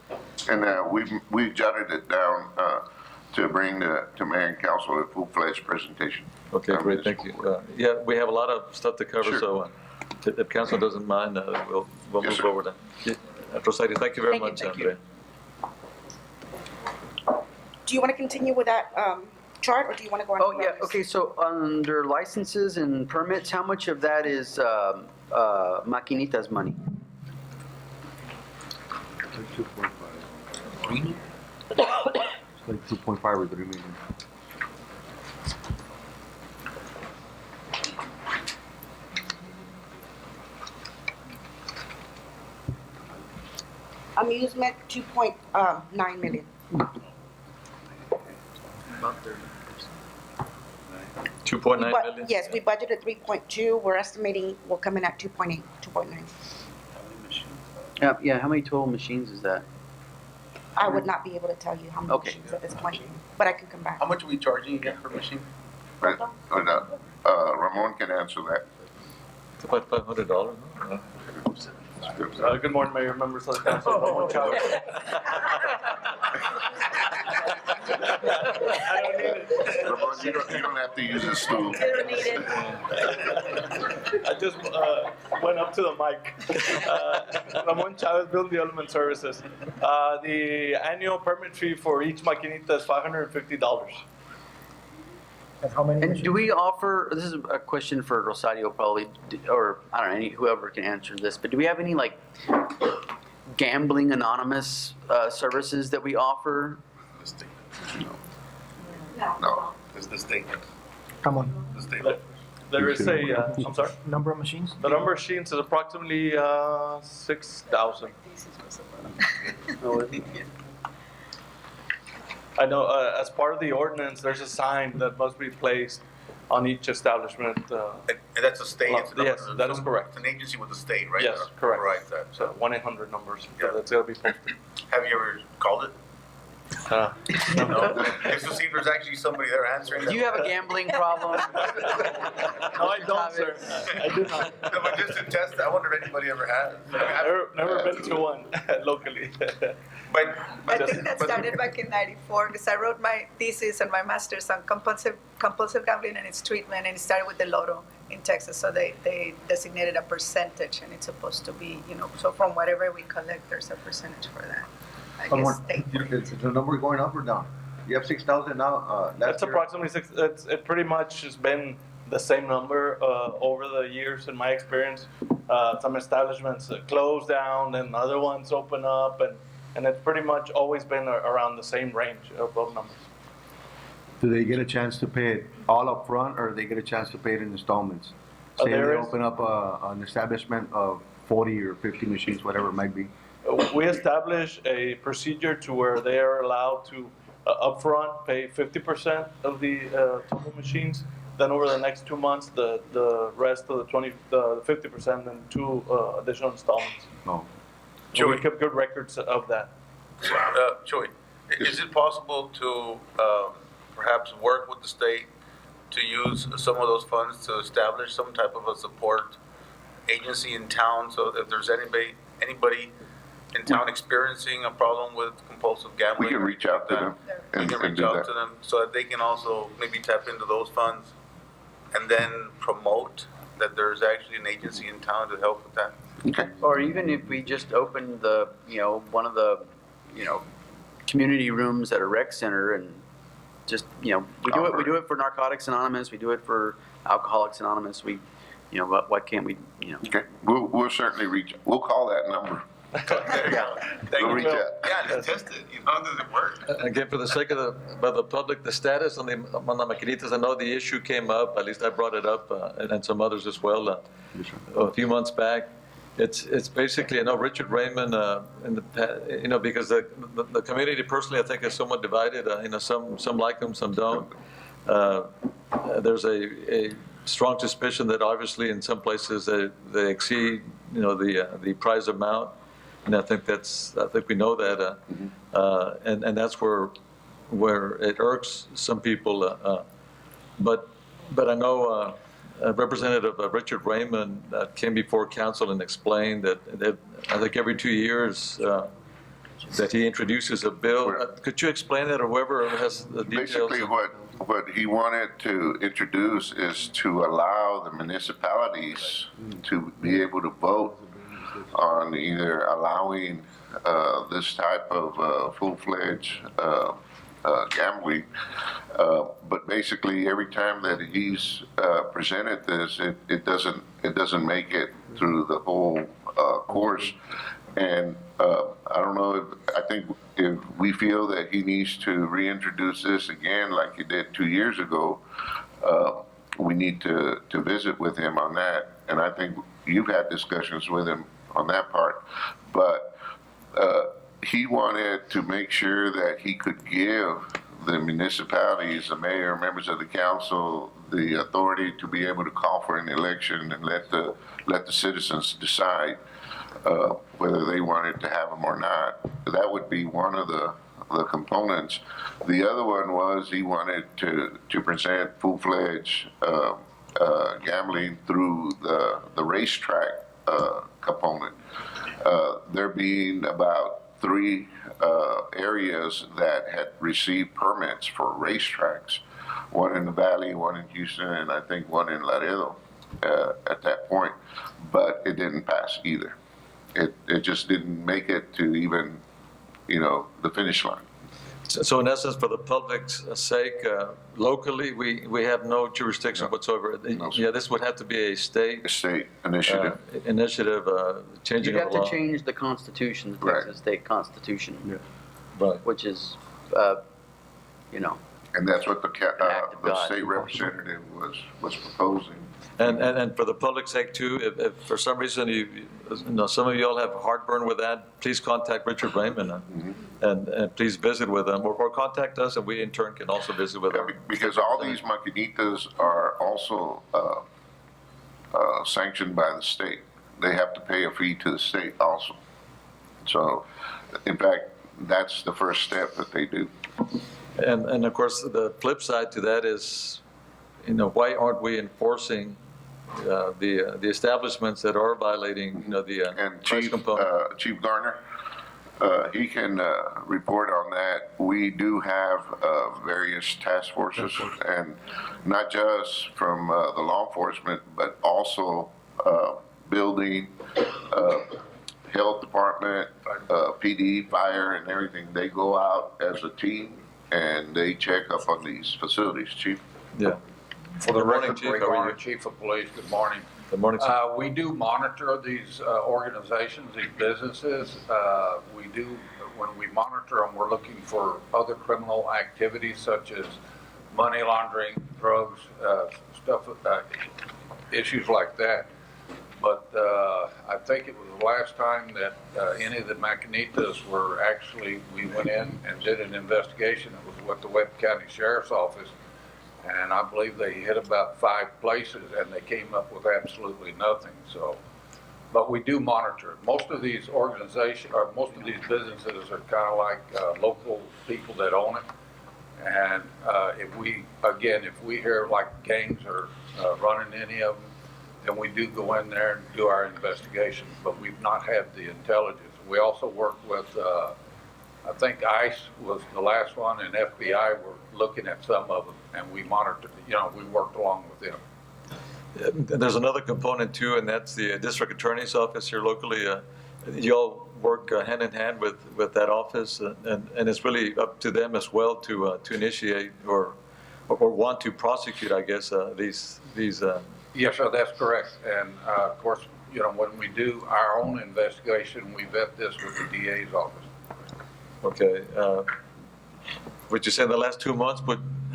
And we've jotted it down to bring to mayor and council a full-fledged presentation. Okay, great, thank you. Yeah, we have a lot of stuff to cover, Sure. so if council doesn't mind, we'll Yes, move sir. forward. Rosario, thank you very Thank you, much, thank you. Andrea. Do you want to continue with that chart, or do you want to go on? Oh, to yeah, others? okay, so under licenses and permits, how much of that is Maquinita's money? 2.5. It's like 2.5 or 3 million. Amusement, 2.9 million. About 30%. 2.9 But million? yes, we budgeted 3.2. We're estimating we're coming at 2.8, 2.9. Yeah, how many total machines is that? I would not be able to tell you how many Okay. machines at this point, but I can come back. How much are we charging again per machine? But Ramon can answer that. It's about $500, no? Good morning, Mayor, members of the council. Ramon Chavez. I don't need it. Ramon, you don't have to use a stool. You don't need it. I just went up to the mic. Ramon Chavez, Building Development Services. The annual permit fee for each maquinita is $550. And how many And do we offer, this is a question for Rosario probably, or I don't know, whoever can answer this, but do we have any like gambling anonymous services that we offer? No. Is the state, Come on. the state. There is a, I'm sorry, Number of machines? the number of machines is approximately 6,000. I know, as part of the ordinance, there's a sign that must be placed on each establishment. And that's a state. it's not- Yes, that is correct. It's an agency with the state, right? Yes, that correct. Provides that. So 1-800 numbers, Yeah. that's gotta be posted. Have you ever called it? Uh, No. Just to see if there's actually somebody there answering. Do you have a gambling problem? No, I don't, sir. I do not. No, but just to test, I wonder if anybody ever has. Never been to one locally. But, I but, think that but- started back in '94 because I wrote my thesis and my master's on compulsive gambling and its treatment, and it started with the Lotto in Texas. So they designated a percentage, and it's supposed to be, so from whatever we collect, there's a percentage for that. I guess state. Is the number going up or down? You have 6,000 now, last That's year? approximately six, it pretty much has been the same number, over the years in my experience. Some establishments close down and other ones open up, and it's pretty much always been around the same range of numbers. Do they get a chance to pay it all up front, or they get a chance to pay it in installments? Say There they is- open up an establishment of 40 or 50 machines, whatever it might be. We establish a procedure to where they are allowed to upfront pay 50% of the total machines. Then over the next 2 months, the rest of the 50%, and 2 additional installments. No. So we kept good records of that. Joey, is it possible to perhaps work with the state to use some of those funds to establish some type of a support agency in town? So if there's anybody in town experiencing a problem with compulsive We gambling, can reach out to them we and can and reach do out that. to them so that they can also maybe tap into those funds and then promote that there's actually an agency in town to help with that. Okay. Or even if we just open one of the, community rooms at a rec center and just, we do it for Narcotics Anonymous, we do it for Alcoholics Anonymous, why can't we, Okay, we'll certainly we'll call that number. There you go. Thank We'll you. reach out. Yeah, let's test it. Does it work? Again, for the sake of the public, the status on the maquinitas, I know the issue came up, at least I brought it up, and some others as well, a few months back. It's basically, I know Richard Raymond, because the community personally, I think, is somewhat divided. Some like them, some don't. There's a strong suspicion that obviously in some places they exceed, the prize amount. And I think we know that, and that's where it irks some people. But I know Representative Richard Raymond came before council and explained that I think every 2 years that he introduces a bill. Could you explain that, or whoever has the details? Basically, what he wanted to introduce is to allow the municipalities to be able to vote on either allowing this type of full-fledged gambling. But basically, every time that he's presented this, it doesn't make it through the whole course. And I don't know I think if we feel that he needs to reintroduce this again like he did 2 years ago, we need to visit with him on that. And I think you've had discussions with him on that part. But he wanted to make sure that he could give the municipalities, the mayor, members of the council, the authority to be able to call for an election and let the citizens decide whether they wanted to have them or not. That would be one of the components. The other one was he wanted to present full-fledged gambling through the racetrack component. There being about 3 areas that had received permits for racetracks, one in the Valley, one in Houston, and I think one in Laredo at that point, but it didn't pass either. It just didn't make it to even, the finish line. So in essence, for the public's sake, locally, we have no jurisdiction whatsoever. No, sir. Yeah, this would have to be a state A state initiative. initiative, changing you of have the to law. change the constitution, the Right. Texas state constitution, Right. which is, And that's what An act of the God. state representative was proposing. And for the public's sake too, if for some reason you know, some of you all have heartburn with that, please contact Richard Raymond and please visit with them or contact us and we in turn can also visit with Yeah, them. because all these maquinitas are also sanctioned by the state. They have to pay a fee to the state also. So, in fact, that's the first step that they do. And of course, the flip side to that is, you know, why aren't we enforcing the establishments that are violating, you know, the And price component? Chief Garner, he can report on that. We do have various task forces, and not just from the law enforcement, but also building, health department, PD, fire, and everything. They go out as a team, and they check up on these facilities, Chief. Yeah. For the Good morning, record, Chief. Ray How are Garner, you? Chief of Police, good morning. Good morning, sir. We do monitor these organizations, these businesses. We do, when we monitor them, we're looking for other criminal activities such as money laundering, drugs, stuff, issues like that. But I think it was the last time that any of the Maquinitas were actually, we went in and did an investigation. It was with the Webb County Sheriff's Office. And I believe they hit about 5 places and they came up with absolutely nothing, so. But we do monitor. Most of these organizations, or most of these businesses are kind of like local people that own it. And if we hear like gangs are running any of them, then we do go in there and do our investigation, but we've not had the intelligence. We also work with, I think ICE was the last one, and FBI were looking at some of them, and we monitored, you know, we worked along with them. There's another component too, and that's the district attorney's office here locally. You all work hand in hand with that office, and it's really up to them as well to initiate or want to prosecute, I guess, these. Yes, sir, that's correct. And of course, you know, when we do our own investigation, we vet this with the DA's office. Okay. Would you say in the last 2 months,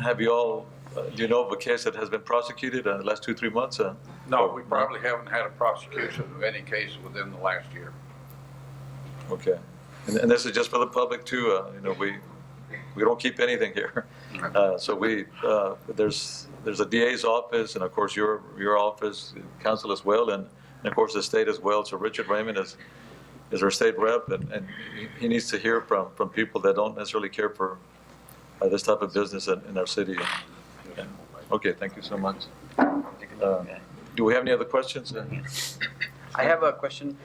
have you all, do you know of a case that has been prosecuted in the last 2-3 months? No, we probably haven't had a prosecution of any case within the last year. Okay. And this is just for the public too, you know, we don't keep anything here. So there's a DA's office and of course your office, council as well, and of course the state as well. So Richard Raymond is our state rep and he needs to hear from people that don't necessarily care for this type of business in our city. Okay, thank you so much. Do we have any other questions? I have a question.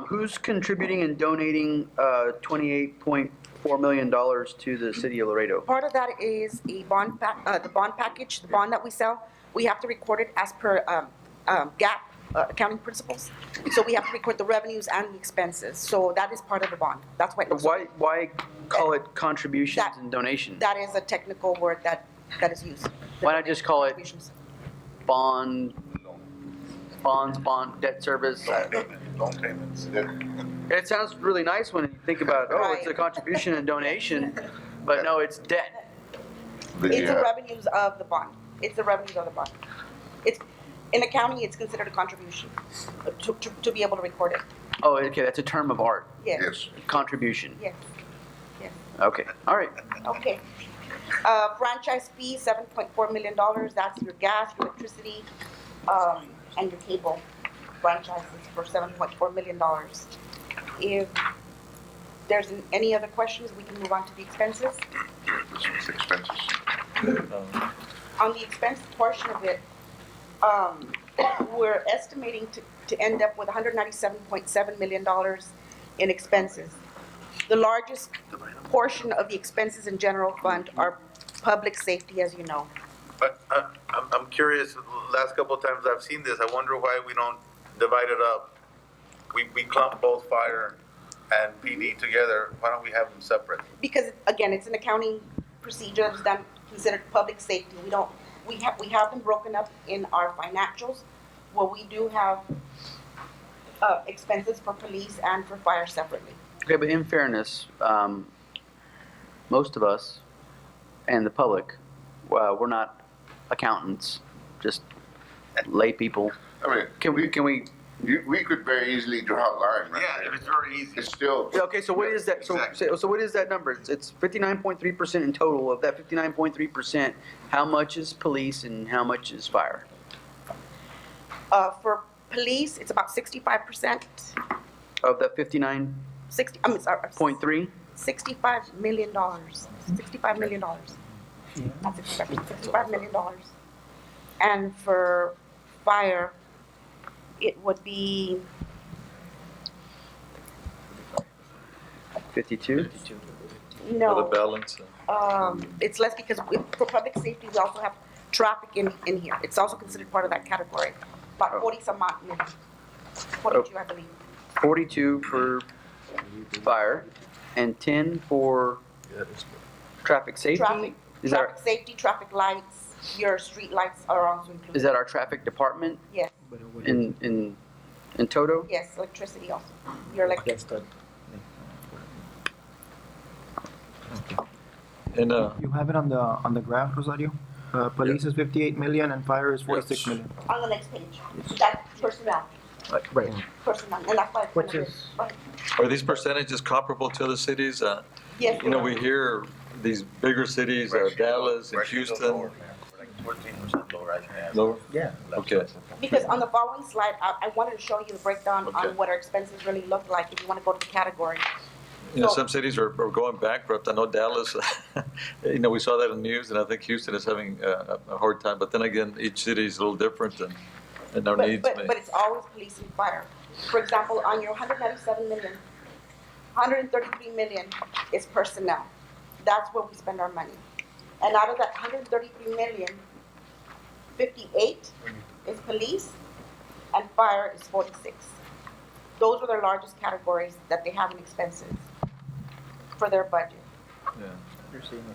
Who's contributing and donating $28.4 million to the city of Laredo? Part of that is a bond the bond package, the bond that we sell. We have to record it as per GAAP accounting principles. So we have to record the revenues and the expenses. So that is part of the bond. That's why. Why call it contributions and donations? That is a technical word that is used. Why not just call it Contributions. bond, debt service? Loan payments. It sounds really nice when you think about, oh, it's a Right. contribution and donation, but no, it's debt. It's the revenues of the bond. It's the revenues of the bond. It's, in accounting, it's considered a contribution to be able to record it. Oh, okay, that's a term of art, Yes, Yes. contribution. yes, yes. Okay, all right. Okay. Franchise fee, $7.4 million. That's your gas, your electricity, and your cable franchises for $7.4 million. If there's any other questions, we can move on to the expenses. Expenses. On the expense portion of it, we're estimating to end up with $197.7 million in expenses. The largest portion of the expenses in general fund are public safety, as you know. But I'm curious, last couple of times I've seen this, I wonder why we don't divide it up. We clump both fire and PD together, why don't we have them separate? Because again, it's an accounting procedure that's done, considered public safety. We have them broken up in our financials, where we do have expenses for police and for fire separately. Okay, but in fairness, most of us and the public, we're not accountants, just lay people. I mean, Can we, we could very easily draw a line right Yeah, there. it's very easy. It's still. okay, so what is that, so what is that number? It's 59.3% in total. Of that 59.3%, how much is police and how much is fire? For police, it's about 65%, Of that 59.3? 60, I'm sorry, $65 million. $65 million. Not 65, $65 million. And for fire, it would be 52? For the no. balance. It's less because for public safety, we also have traffic in here. It's also considered part of that category. About 40 some odd million. 42, I believe. 42 for fire and 10 for traffic safety? Traffic, Is that, traffic safety, traffic lights, your street lights are also included. is that our traffic department Yes, in toto? yes, electricity also. Your electric. And, You have it on the graph, Rosario? Police is 58 million and fire is 46 million. On the next page. That's personnel, Right. personnel, and that's why. it's Which kind of is- right. are these percentages comparable to other cities? Yes. You know, we hear these bigger cities, Dallas and Houston. 14% lower, I think. Lower? Yeah. Okay. Because on the following slide, I wanted to show you the breakdown Okay. on what our expenses really look like, if you want to go to the category. You know, So- some cities are going bankrupt. I know Dallas, you know, we saw that in the news, and I think Houston is having a hard time. But then again, each city is a little different, and our needs may. But it's always police and fire. For example, on your 197 million, 133 million is personnel. That's where we spend our money. And out of that 133 million, 58 is police and fire is 46. Those are their largest categories that they have in expenses for their budget.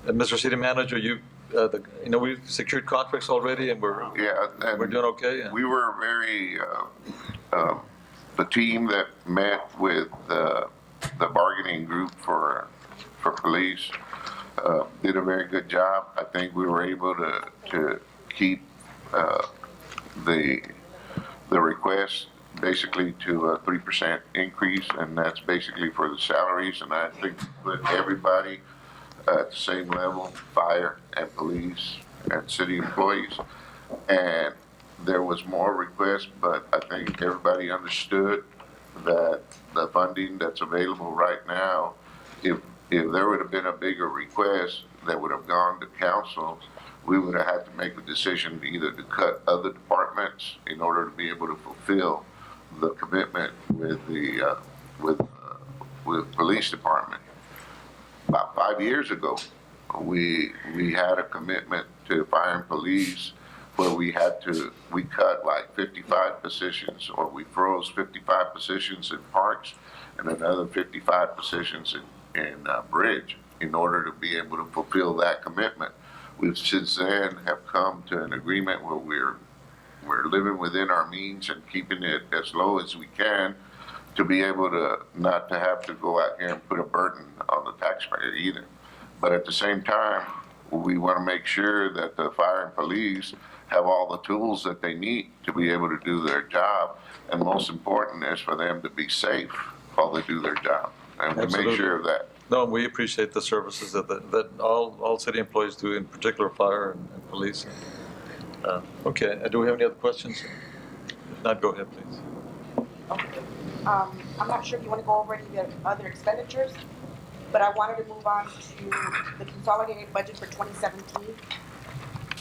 And Mr. City Manager, you know, we've secured contracts already, and we're And doing okay. Yeah. we were very, the team that met with the bargaining group for police did a very good job. I think we were able to keep the request basically to a 3% increase, and that's basically for the salaries, and I think put everybody at the same level, fire and police and city employees. And there was more requests, but I think everybody understood that the funding that's available right now, if there would have been a bigger request that would have gone to council, we would have had to make a decision either to cut other departments in order to be able to fulfill the commitment with the police department. About 5 years ago, we had a commitment to fire and police where we cut like 55 positions, or we froze 55 positions in parks and another 55 positions in bridge in order to be able to fulfill that commitment. We've since then have come to an agreement where we're living within our means and keeping it as low as we can to be able to not to have to go out here and put a burden on the taxpayer either. But at the same time, we want to make sure that the fire and police have all the tools that they need to be able to do their job. And most important is for them to be safe while they do their job. And we Absolutely. make sure of that. No, we appreciate the services that all city employees do, in particular fire and police. Okay, do we have any other questions? If not, go ahead, please. Okay. I'm not sure if you want to go over any of the other expenditures, but I wanted to move on to the consolidated budget for 2017.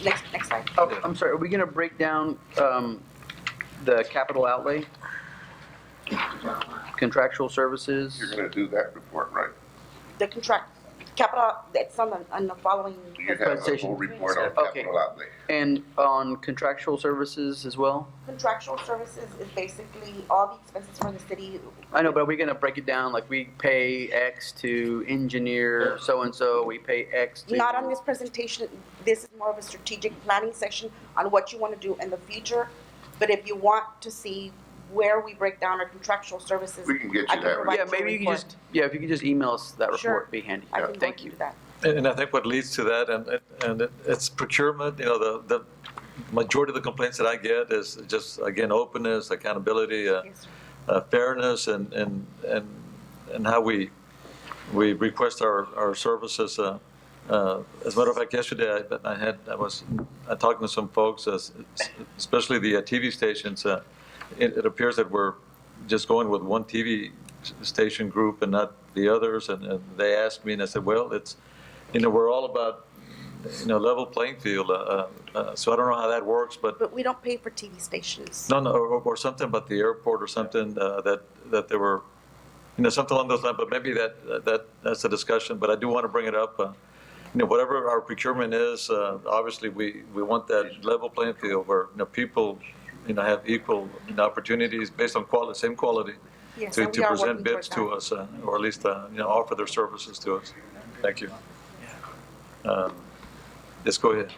Next slide. Oh, I'm sorry, are we gonna break down, the capital outlay? Contractual services? You're gonna do that report, right? The capital, it's on the following. You have a whole Presentation. report on Okay. capital outlay. And on contractual services as well? Contractual services is basically all the expenses for the city. I know, but are we gonna break it down, like we pay X to engineer so-and-so, we pay X to? Not on this presentation, this is more of a strategic planning session on what you want to do in the future. But if you want to see where we break down our contractual services. We can get I you can that provide Yeah, you a maybe you can report. just, yeah, if you could just email us that Sure. report, it'd be handy. I can go Thank do you. that. And I think what leads to that, and it's procurement, you know, the majority of the complaints that I get is just, again, openness, accountability, fairness, and how we request our services. As a matter of fact, yesterday I was talking to some folks, especially the TV stations. It appears that we're just going with one TV station group and not the others. And they asked me, and I said, well, it's, you know, we're all about, you know, level playing field. So I don't know how that works, But we don't pay for TV stations. no, or something about the airport or something that they were, you know, something along those lines. But maybe that's a discussion. But I do want to bring it up. You know, whatever our procurement is, obviously we want that level playing field where, you know, people, you know, have equal, you know, opportunities based on quality, same quality, Yes, to and we are present working bids towards to that. us, or at least, you know, offer their services to us. Thank you. Let's go ahead.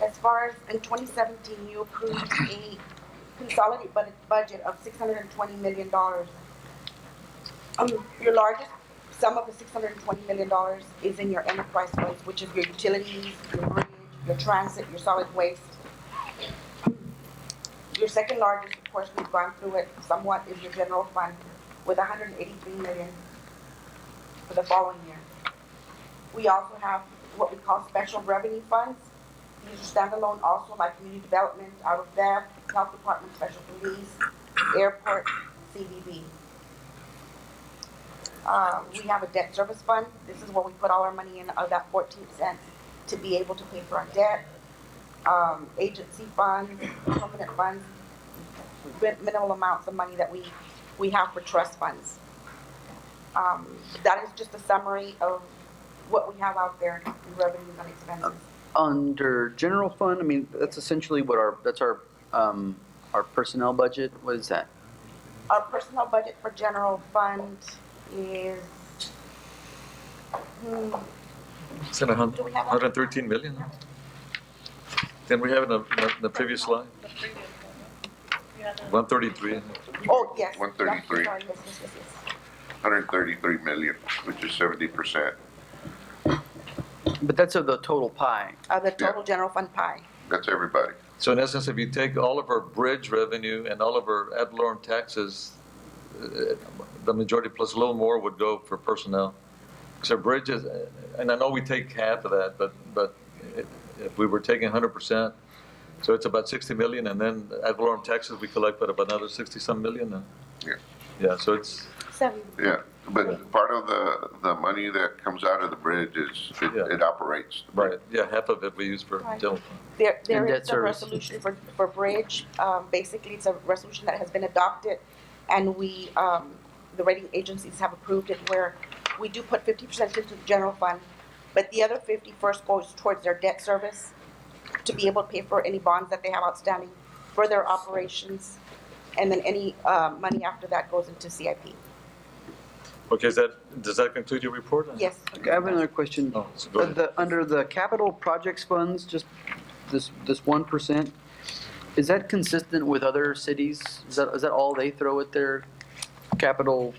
As far as in 2017, you approved a consolidated budget of $620 million. Your largest sum of the $620 million is in your enterprise funds, which is your utilities, your bridge, your transit, your solid waste. Your second largest, of course, we've gone through it somewhat, is your general fund with $183 million for the following year. We also have what we call special revenue funds. These are standalone also, like community development, out of that, health department, special police, airport, CDB. We have a debt service fund. This is where we put all our money in, of that 14 cents to be able to pay for our debt. Agency funds, permanent funds, minimal amounts of money that we have for trust funds. That is just a summary of what we have out there in revenues and expenses. Under general fund, I mean, that's essentially what our personnel budget. What is that? Our personnel budget for general fund is, It's in Do we have 113 million. Then we have it in the previous slide. 133. oh, yes. 133. Sorry, yes. 133 million, which is 70%. But that's of the total pie. The total general fund pie. That's everybody. So in essence, if you take all of our bridge revenue and all of our ad valorem taxes, the majority plus a little more would go for personnel. Because our bridges, and I know we take half of that, but if we were taking 100%, so it's about 60 million, and then ad valorem taxes we collect about another 60-some million. Yeah. Yeah, so it's, 7. Yeah, but part of the money that comes out of the bridge is, it operates. the bridge. right, yeah, half of it we use for Right. general. There And debt is a service. resolution for bridge. Basically, it's a resolution that has been adopted, and we, the rating agencies have approved it, where we do put 50% into the general fund, but the other 50 first goes towards their debt service to be able to pay for any bonds that they have outstanding for their operations, and then any money after that goes into CIP. Okay, does that conclude your report? Yes. Okay, I have another question. Oh, so go ahead. Under the capital projects funds, just this 1%, is that consistent with other cities? Is that all they throw at their capital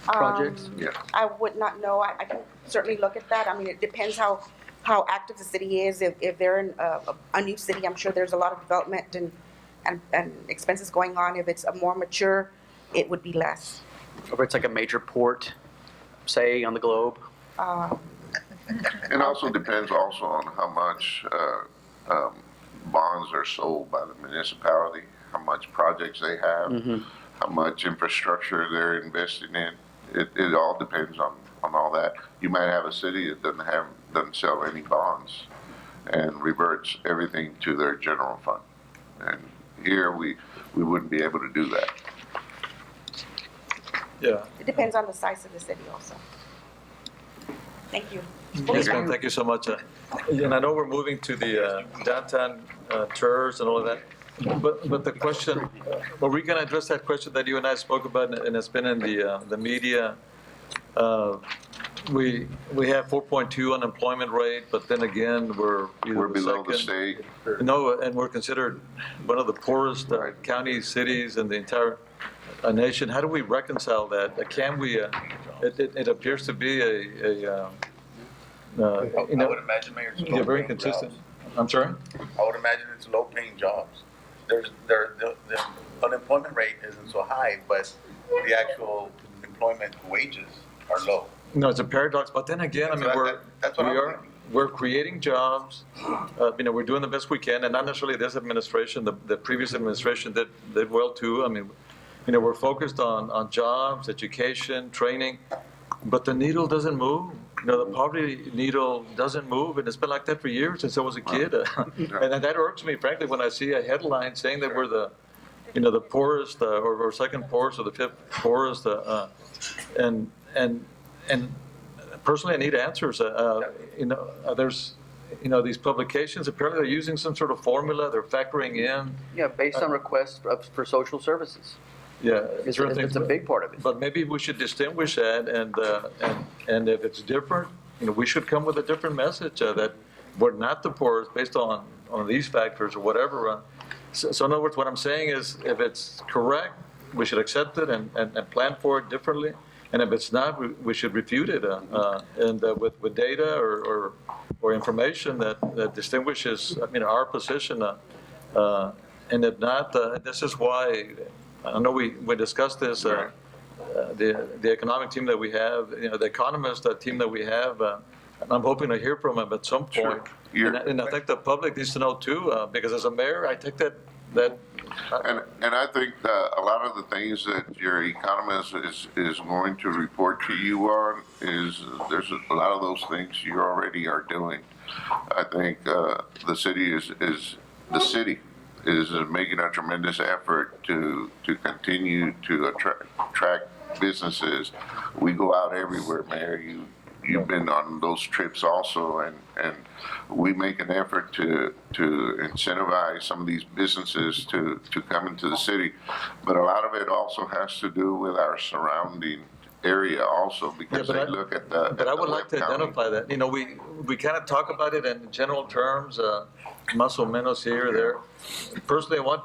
projects? Yeah. I would not know. I can certainly look at that. I mean, it depends how active the city is. If they're in a new city, I'm sure there's a lot of development and expenses going on. If it's a more mature, it would be less. Or it's like a major port, say, on the globe? It also depends also on how much bonds are sold by the municipality, how much projects they have, how much infrastructure they're investing in. It all depends on all that. You might have a city that doesn't sell any bonds and reverts everything to their general fund. And here we wouldn't be able to do that. Yeah. It depends on the size of the city also. Thank you. Yes, ma'am, thank you so much. And I know we're moving to the downtown tours and all of that, but the question, were we going to address that question that you and I spoke about, and it's been in the media? We have 4.2 unemployment rate, but then again, we're either below the second- state. No, and we're considered one of the poorest county cities in the entire nation. How do we reconcile that? Can we, it appears to be I you know, would imagine, Mayor, it's they're very low-paying consistent. jobs. I'm sorry? I would imagine it's low-paying jobs. The unemployment rate isn't so high, but the actual employment wages are low. No, it's a paradox, but then again, I mean, That's what I'm thinking. we're creating jobs, you know, we're doing the best we can, and not necessarily this administration, the previous administration did well too. I mean, you know, we're focused on jobs, education, training, but the needle doesn't move. You know, the poverty needle doesn't move, and it's been like that for years since I was a kid. And that irks me, frankly, when I see a headline saying that we're the, you know, the poorest, or second poorest, or the fifth poorest, and personally, I need answers. You know, there's, you know, these publications, apparently they're using some sort of formula, they're factoring in. Yeah, based on requests for social services. Yeah. It's a big part of it. But maybe we should distinguish that, and if it's different, you know, we should come with a different message, that we're not the poorest based on these factors or whatever. So in other words, what I'm saying is, if it's correct, we should accept it and plan for it differently. And if it's not, we should refute it, and with data or information that distinguishes, you know, our position. And if not, this is why, I know we discussed this, the economic team that we have, you know, the economist team that we have, and I'm hoping to hear from them at some point. Sure. And I think the public needs to know too, because as a mayor, I think that. And I think a lot of the things that your economist is going to report to you on is, there's a lot of those things you already are doing. I think the city is making a tremendous effort to continue to attract businesses. We go out everywhere, Mayor. You've been on those trips also, and we make an effort to incentivize some of these businesses to come into the city. But a lot of it also has to do with our surrounding area also, because they look at the. But I would like to identify that. You know, we kind of talk about it in general terms, más o menos here or there. Personally, I want,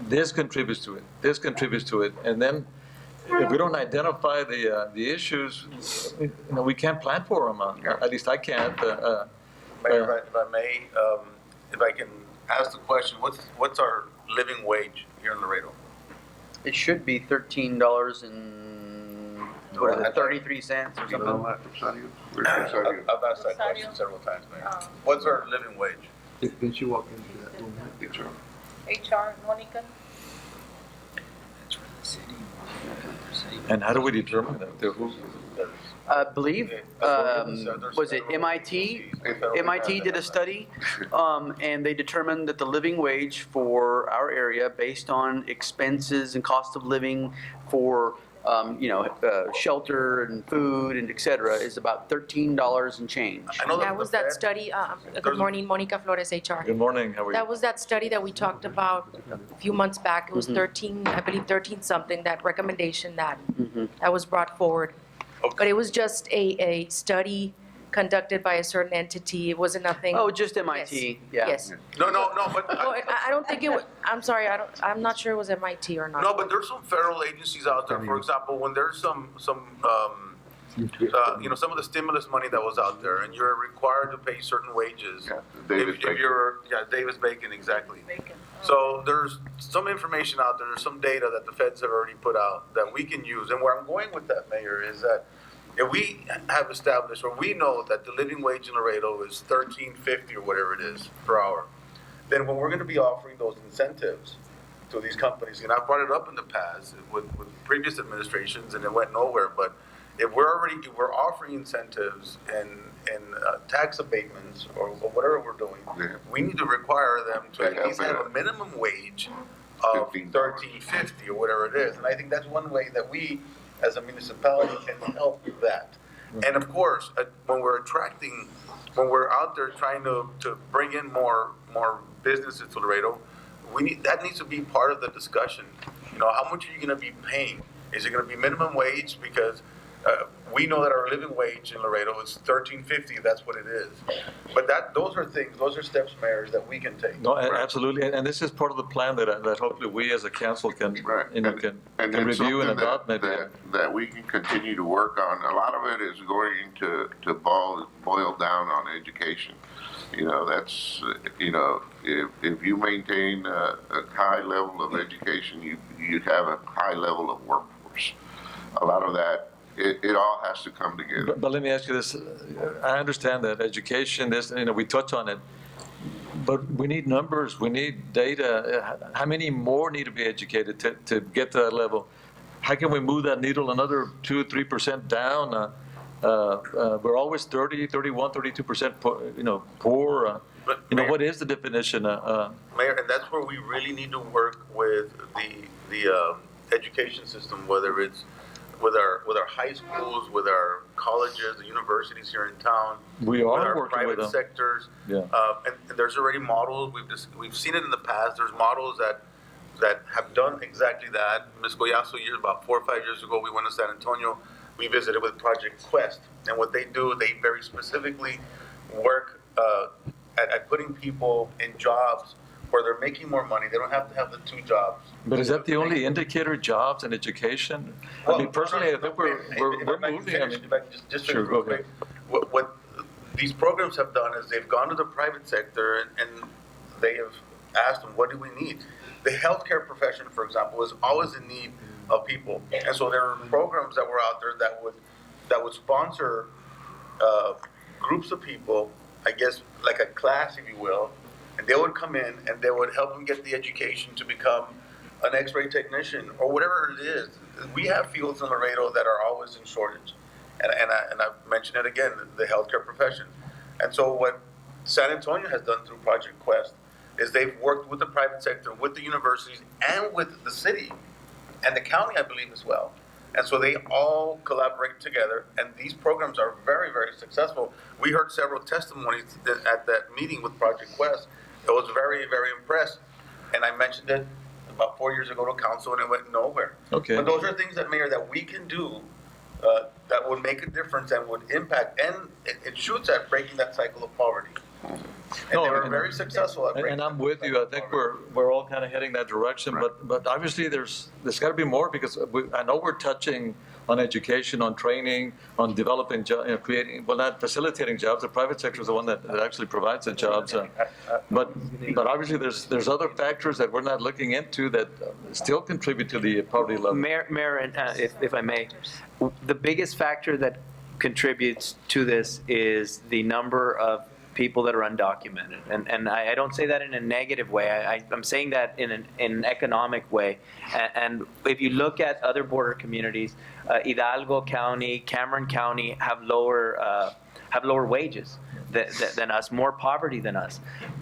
this contributes to it, this contributes to it, and then if we don't identify the issues, you know, we can't plan for them. At least I can't. Mayor, if I may, if I can ask the question, what's our living wage here in Laredo? It should be $13 and, what is it, 33 cents or something? We're deciding. I've asked that question several times, Mayor. What's our living wage? Didn't you walk into that room? HR, Monica? And how do we determine that? Who? I believe, was it MIT? MIT did a study, and they determined that the living wage for our area, based on expenses and cost of living for, you know, shelter and food and et cetera, is about $13 and change. I know That was that study, good morning, Monica Flores, HR. Good morning, how are you? That was that study that we talked about a few months back. It was 13, I believe 13 something, that recommendation that was brought forward. But it was just a study conducted by a certain entity. It wasn't nothing. Oh, just MIT, yeah. Yes. No, but. Oh, I don't think it was, I'm sorry, I'm not sure it was MIT or not. No, but there's some federal agencies out there, for example, when there's some you know, some of the stimulus money that was out there, and you're required to pay certain wages. Davis Bacon. Davis Bacon, exactly. So there's some information out there, there's some data that the feds have already put out that we can use. And where I'm going with that, Mayor, is that if we have established, or we know that the living wage in Laredo is $13.50 or whatever it is per hour, then when we're gonna be offering those incentives to these companies, and I've brought it up in the past with previous administrations and it went nowhere, but if we're offering incentives and tax abatements or whatever we're doing, we need to require them to at least have a minimum wage of $13.50 or whatever it is. And I think that's one way that we, as a municipality, can help with that. And of course, when we're out there trying to bring in more businesses to Laredo, that needs to be part of the discussion. You know, how much are you going to be paying? Is it going to be minimum wage? Because we know that our living wage in Laredo is $13.50. That's what it is. But those are steps, mayors, that we can take. No, absolutely, and this is part of the plan that hopefully we as a council can, you know, can review and adopt maybe. That we can continue to work on. A lot of it is going to boil down education. You know, that's, you know, if you maintain a high level of education, you have a high level of workforce. A lot of that, it all has to come together. But let me ask you this, I understand that education is, you know, we touch on it, but we need numbers, we need data. How many more need to be educated to get to that level? How can we move that needle another 2-3% down? We're always 30, 31, 32% poor. But You know, Mayor- what is the definition? Mayor, and that's where we really need to work with the education system, whether it's with our high schools, with our colleges, the universities here in town. We are with our working with private them. sectors. Yeah. And there's already models, we've seen it in the past, there's models that have done exactly that. Ms. Goyasu, about 4 or 5 years ago, we went to San Antonio, we visited with Project Quest. And what they do, they very specifically work at putting people in jobs where they're making more money. They don't have to have the 2 jobs. But is that the only indicator, jobs and education? I mean, personally, I think we're moving. I mean, Just Sure, go real quick. What these programs have done is they've gone to the private sector and they have asked them, what do we need? The healthcare profession, for example, is always in need of people. And so there are programs that were out there that would sponsor groups of people, I guess like a class, if you will, and they would come in and they would help them get the education to become an X-ray technician or whatever it is. We have fields in Laredo that are always in shortage. And I've mentioned it again, the healthcare profession. And so what San Antonio has done through Project Quest is they've worked with the private sector, with the universities, and with the city, and the county, I believe, as well. And so they all collaborate together, and these programs are very, very successful. We heard several testimonies at that meeting with Project Quest. I was very, very impressed, and I mentioned it about 4 years ago to council, and it went nowhere. Okay. But those are things that, Mayor, that we can do that would make a difference and would impact, and it shoots at breaking that cycle of poverty. And No, they were and- very successful at breaking. And I'm with you. I think we're all kind of heading that direction, but obviously there's got to be more because I know we're touching on education, on training, on developing, creating, well, not facilitating jobs. The private sector is the one that actually provides the jobs. But obviously there's other factors that we're not looking into that still contribute to the poverty level. Mayor, and, if I may, the biggest factor that contributes to this is the number of people that are undocumented. And I don't say that in a negative way. I'm saying that in an economic way. And if you look at other border communities, Hidalgo County, Cameron County have lower wages than us, more poverty than us.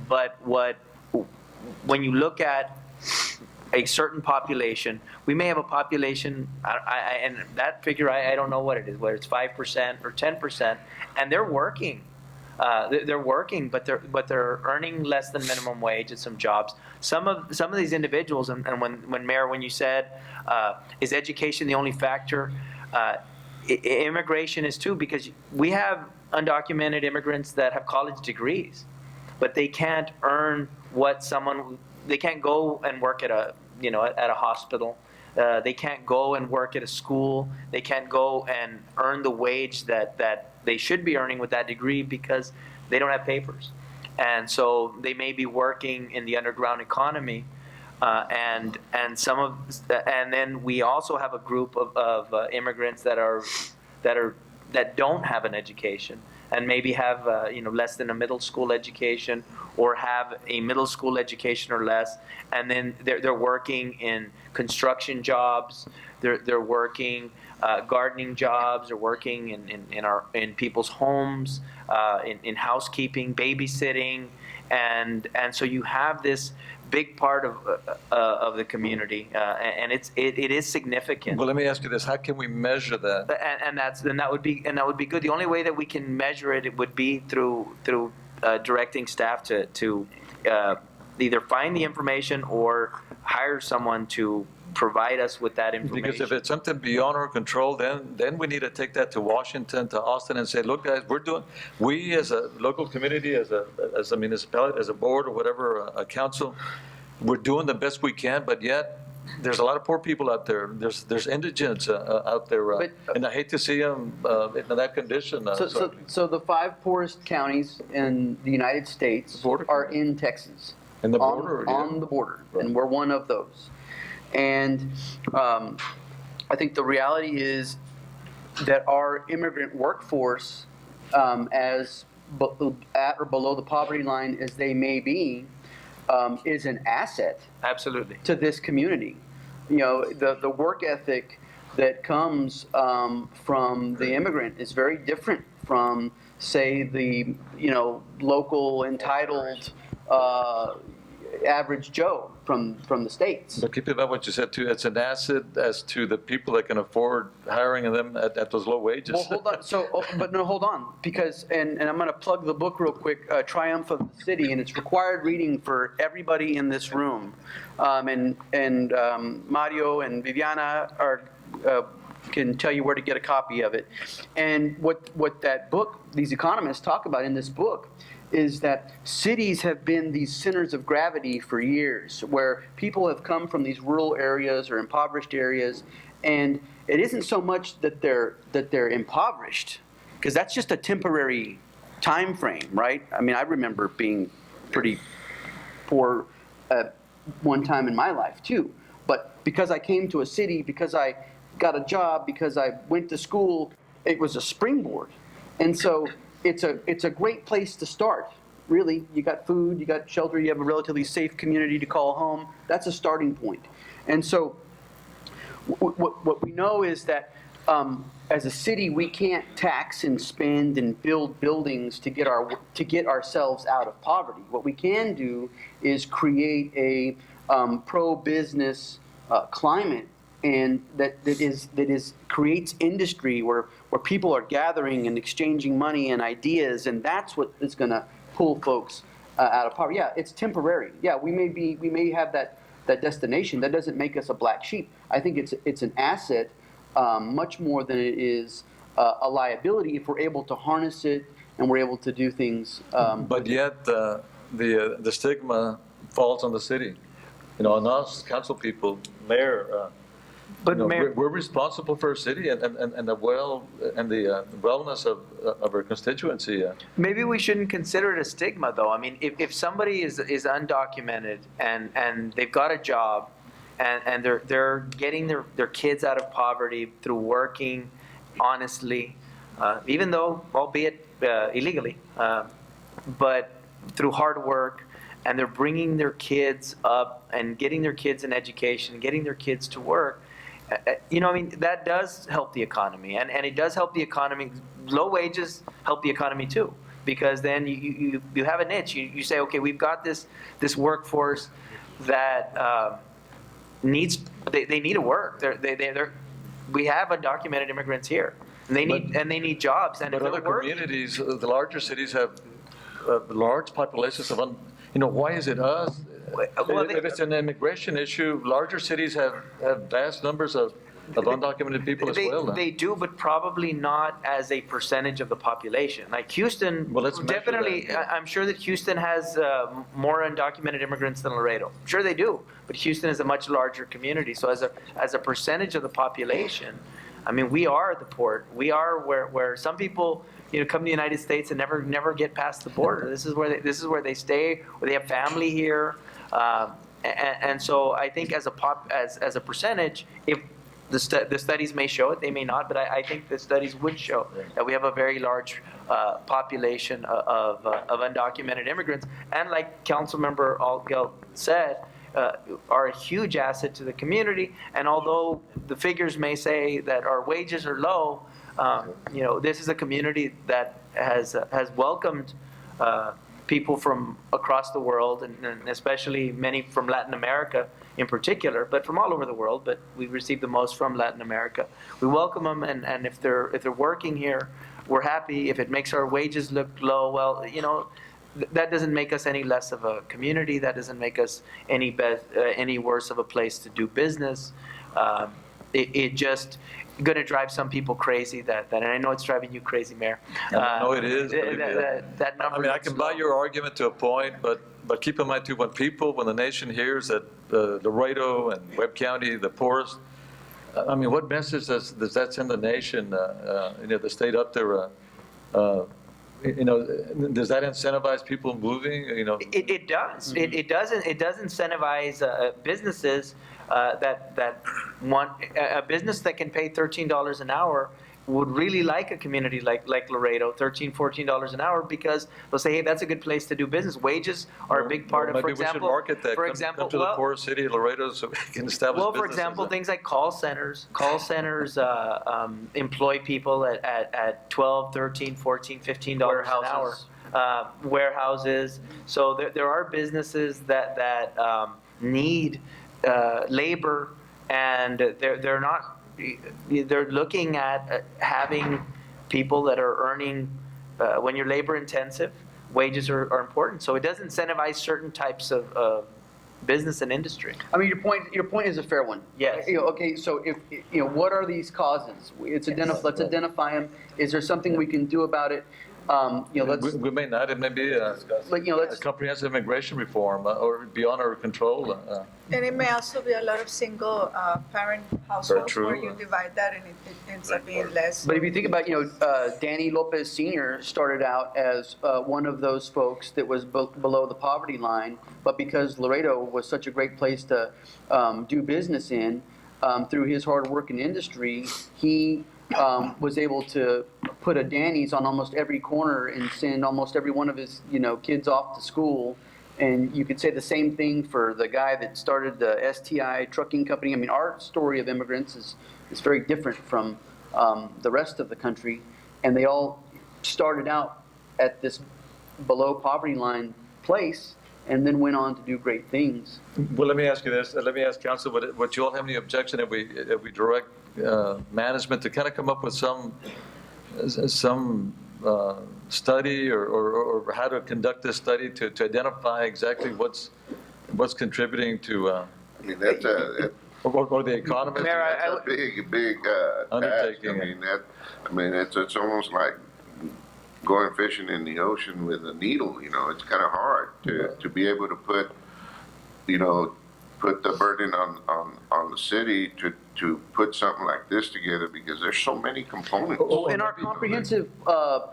But when you look at a certain population, we may have a population, and that figure, I don't know what it is, whether it's 5% or 10%, and they're working. They're working, but they're earning less than minimum wage at some jobs. Some of these individuals, and when Mayor, when you said, is education the only factor? Immigration is too, because we have undocumented immigrants that have college degrees, but they can't earn what they can't go and work at a hospital. They can't go and work at a school. They can't go and earn the wage that they should be earning with that degree because they don't have papers. And so they may be working in the underground economy. And then we also have a group of immigrants that don't have an education and maybe have less than a middle school education or have a middle school education or less, and then they're working in construction jobs, they're working gardening jobs, they're working in people's homes, in housekeeping, babysitting, and so you have this big part of the community, and it is significant. Well, let me ask you this: how can we measure that? And that would be good. The only way that we can measure it would be through directing staff to either find the information or hire someone to provide us with that information. Because if it's something beyond our control, then we need to take that to Washington, to Austin, and say, look, guys, we as a local community, as a municipality, as a board or whatever, a council, we're doing the best we can, but yet there's a lot of poor people out there. There's indigents out there, But- and I hate to see them in that condition. So the 5 poorest counties in the United States Border are in Texas. In the on- border, yeah. On the border, and we're one of those. And I think the reality is that our immigrant workforce, as at or below the poverty line as they may be, is an asset Absolutely. to this community. You know, the work ethic that comes from the immigrant is very different from, say, the, you know, local entitled average Joe from the States. But keep in mind what you said too. It's an asset as to the people that can afford hiring them at those low wages. Well, hold on. But no, hold on, because and I'm going to plug the book real quick, Triumph of the City, and it's required reading for everybody in this room. And Mario and Viviana can tell you where to get a copy of it. And what that book, these economists talk about in this book, is that cities have been these centers of gravity for years, where people have come from these rural areas or impoverished areas, and it isn't so much that they're impoverished, because that's just a temporary time frame, right? I mean, I remember being pretty poor at one time in my life too, but because I came to a city, because I got a job, because I went to school, it was a springboard, and so. It's a great place to start, really. You got food, you got shelter, you have a relatively safe community to call home. That's a starting point. And so what we know is that as a city, we can't tax and spend and build buildings to get ourselves out of poverty. What we can do is create a pro-business climate, and that creates industry where people are gathering and exchanging money and ideas, and that's what is going to pull folks out of poverty. Yeah, it's temporary. Yeah, we may have that destination. That doesn't make us a black sheep. I think it's an asset much more than it is a liability if we're able to harness it and we're able to do things. But yet the stigma falls on the city, you know, on us council people, mayor. But You know, Mayor, we're responsible for our city and the wellness of our constituency. maybe we shouldn't consider it a stigma, though. I mean, if somebody is undocumented and they've got a job and they're getting their kids out of poverty through working honestly, even though, albeit illegally, but through hard work, and they're bringing their kids up and getting their kids an education, getting their kids to work, you know, I mean, that does help the economy, and it does help the economy. Low wages help the economy too, because then you have a niche. You say, okay, we've got this workforce that needs they need to work. We have undocumented immigrants here, and they need jobs. And But if they're other working, communities, the larger cities have large populations of, you know, why is it us? Well, If it's an immigration issue, larger cities have vast numbers of undocumented people as well. They do, but probably not as a percentage of the population. Like Houston, Well, let's measure definitely, that. I'm sure that Houston has more undocumented immigrants than Laredo. I'm sure they do, but Houston is a much larger community. So as a percentage of the population, I mean, we are the port. We are where some people, you know, come to the United States and never get past the border. This is where they stay, where they have family here. And so I think as a percentage, if the studies may show it, they may not, but I think the studies would show that we have a very large population of undocumented immigrants, and like Councilmember Altgeld said, are a huge asset to the community. And although the figures may say that our wages are low, you know, this is a community that has welcomed people from across the world, and especially many from Latin America in particular, but from all over the world, but we receive the most from Latin America. We welcome them, and if they're working here, we're happy. If it makes our wages look low, well, you know, that doesn't make us any less of a community. That doesn't make us any worse of a place to do business. It just gonna drive some people crazy, and I know it's driving you crazy, Mayor. I know it is, believe me. That number. I mean, I looks can buy low. your argument to a point, but keep in mind too, when the nation hears that Laredo and Webb County, the poorest, I mean, what message does that send the nation, the state up there? Does that incentivize people moving, It does. It does incentivize businesses that want, a business that can pay $13 an hour would really like a community like Laredo, $13, $14 an hour, because they'll say, hey, that's a good place to do business. Wages are a big part of, for Maybe we should example. market that. For Come- example, come to the well- poorest city of Laredo so we can establish Well, for businesses example, there. things like call centers employ people at $12, $13, $14, $15 an hour. Warehouses. So there are businesses that need labor, and they're looking at having people that are earning, when you're labor intensive, wages are important. So it does incentivize certain types of business and industry. I mean, your point is a fair one. Yes. Okay, so if, what are these causes? Let's identify them. Is there something we can do about it? Let's, We may not, it may be a comprehensive immigration reform or beyond our control. And it may also be a lot of single parent households true. where you divide that and it ends up being less. But if you think about, Danny Lopez Sr. started out as one of those folks that was below the poverty line, but because Laredo was such a great place to do business in, through his hard work in industry, he was able to put a Danny's on almost every corner and send almost every one of his, kids off to school. And you could say the same thing for the guy that started the STI trucking company. I mean, our story of immigrants is very different from the rest of the country. And they all started out at this below poverty line place and then went on to do great things. Well, let me ask you this. Let me ask council, would you all have any objection if we direct management to kind of come up with some study or how to conduct this study to identify exactly what's contributing to, I mean, that's or the economy? Mayor, a big task. Undertaking. I mean, it's almost like going fishing in the ocean with a needle. It's kind of hard to be able to put the burden on the city to put something like this together, because there's so many components. In our comprehensive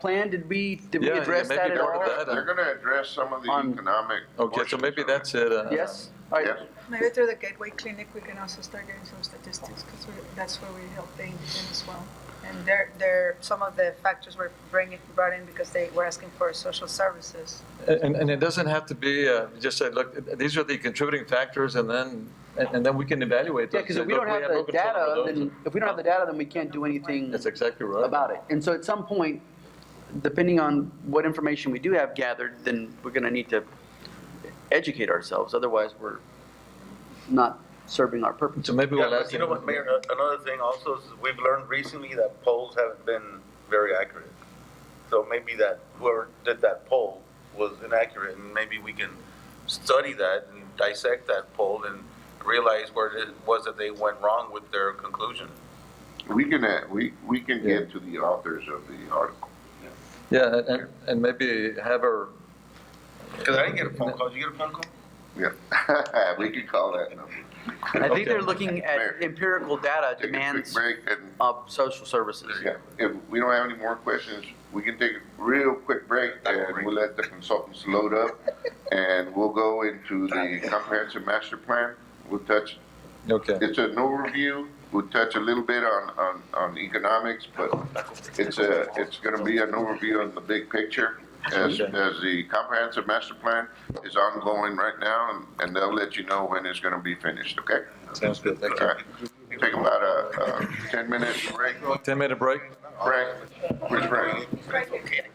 plan, did we address that at all? They're gonna address some of the economic. Okay, so maybe that's it. Yes? All right. Yes. Maybe through the Gateway Clinic, we can also start getting some statistics, because that's where we help the indigent as well. And they're some of the factors were brought in because they were asking for social services. And it doesn't have to be, just say, look, these are the contributing factors, and then we can evaluate those. Yeah, because if we don't have the data, then we can't do anything That's exactly right. about it. And so at some point, depending on what information we do have gathered, then we're going to need to educate ourselves. Otherwise, we're not serving our purpose. So maybe we'll ask. You know what, Mayor, another thing also is we've learned recently that polls haven't been very accurate. So maybe that whoever did that poll was inaccurate, and maybe we can study that and dissect that poll and realize where it was that they went wrong with their conclusion. We can get to the authors of the article. Yeah, and maybe have her. Because I didn't get a phone call. Did you get a phone call? Yeah, we could call that number. I think they're looking Mayor, at empirical data Take a quick demands break, and of social services. yeah, if we don't have any more questions, we can take a real quick break, and we'll let the consultants load up, and we'll go into the comprehensive master plan. We'll touch, Okay. it's an overview. We'll touch a little bit on economics, but it's gonna be an overview on the big picture. As the comprehensive master plan is ongoing right now, and they'll let you know when it's gonna be finished, okay? Sounds good. Thank All you. right. Take about a 10-minute break. 10-minute break? Break. Quick break.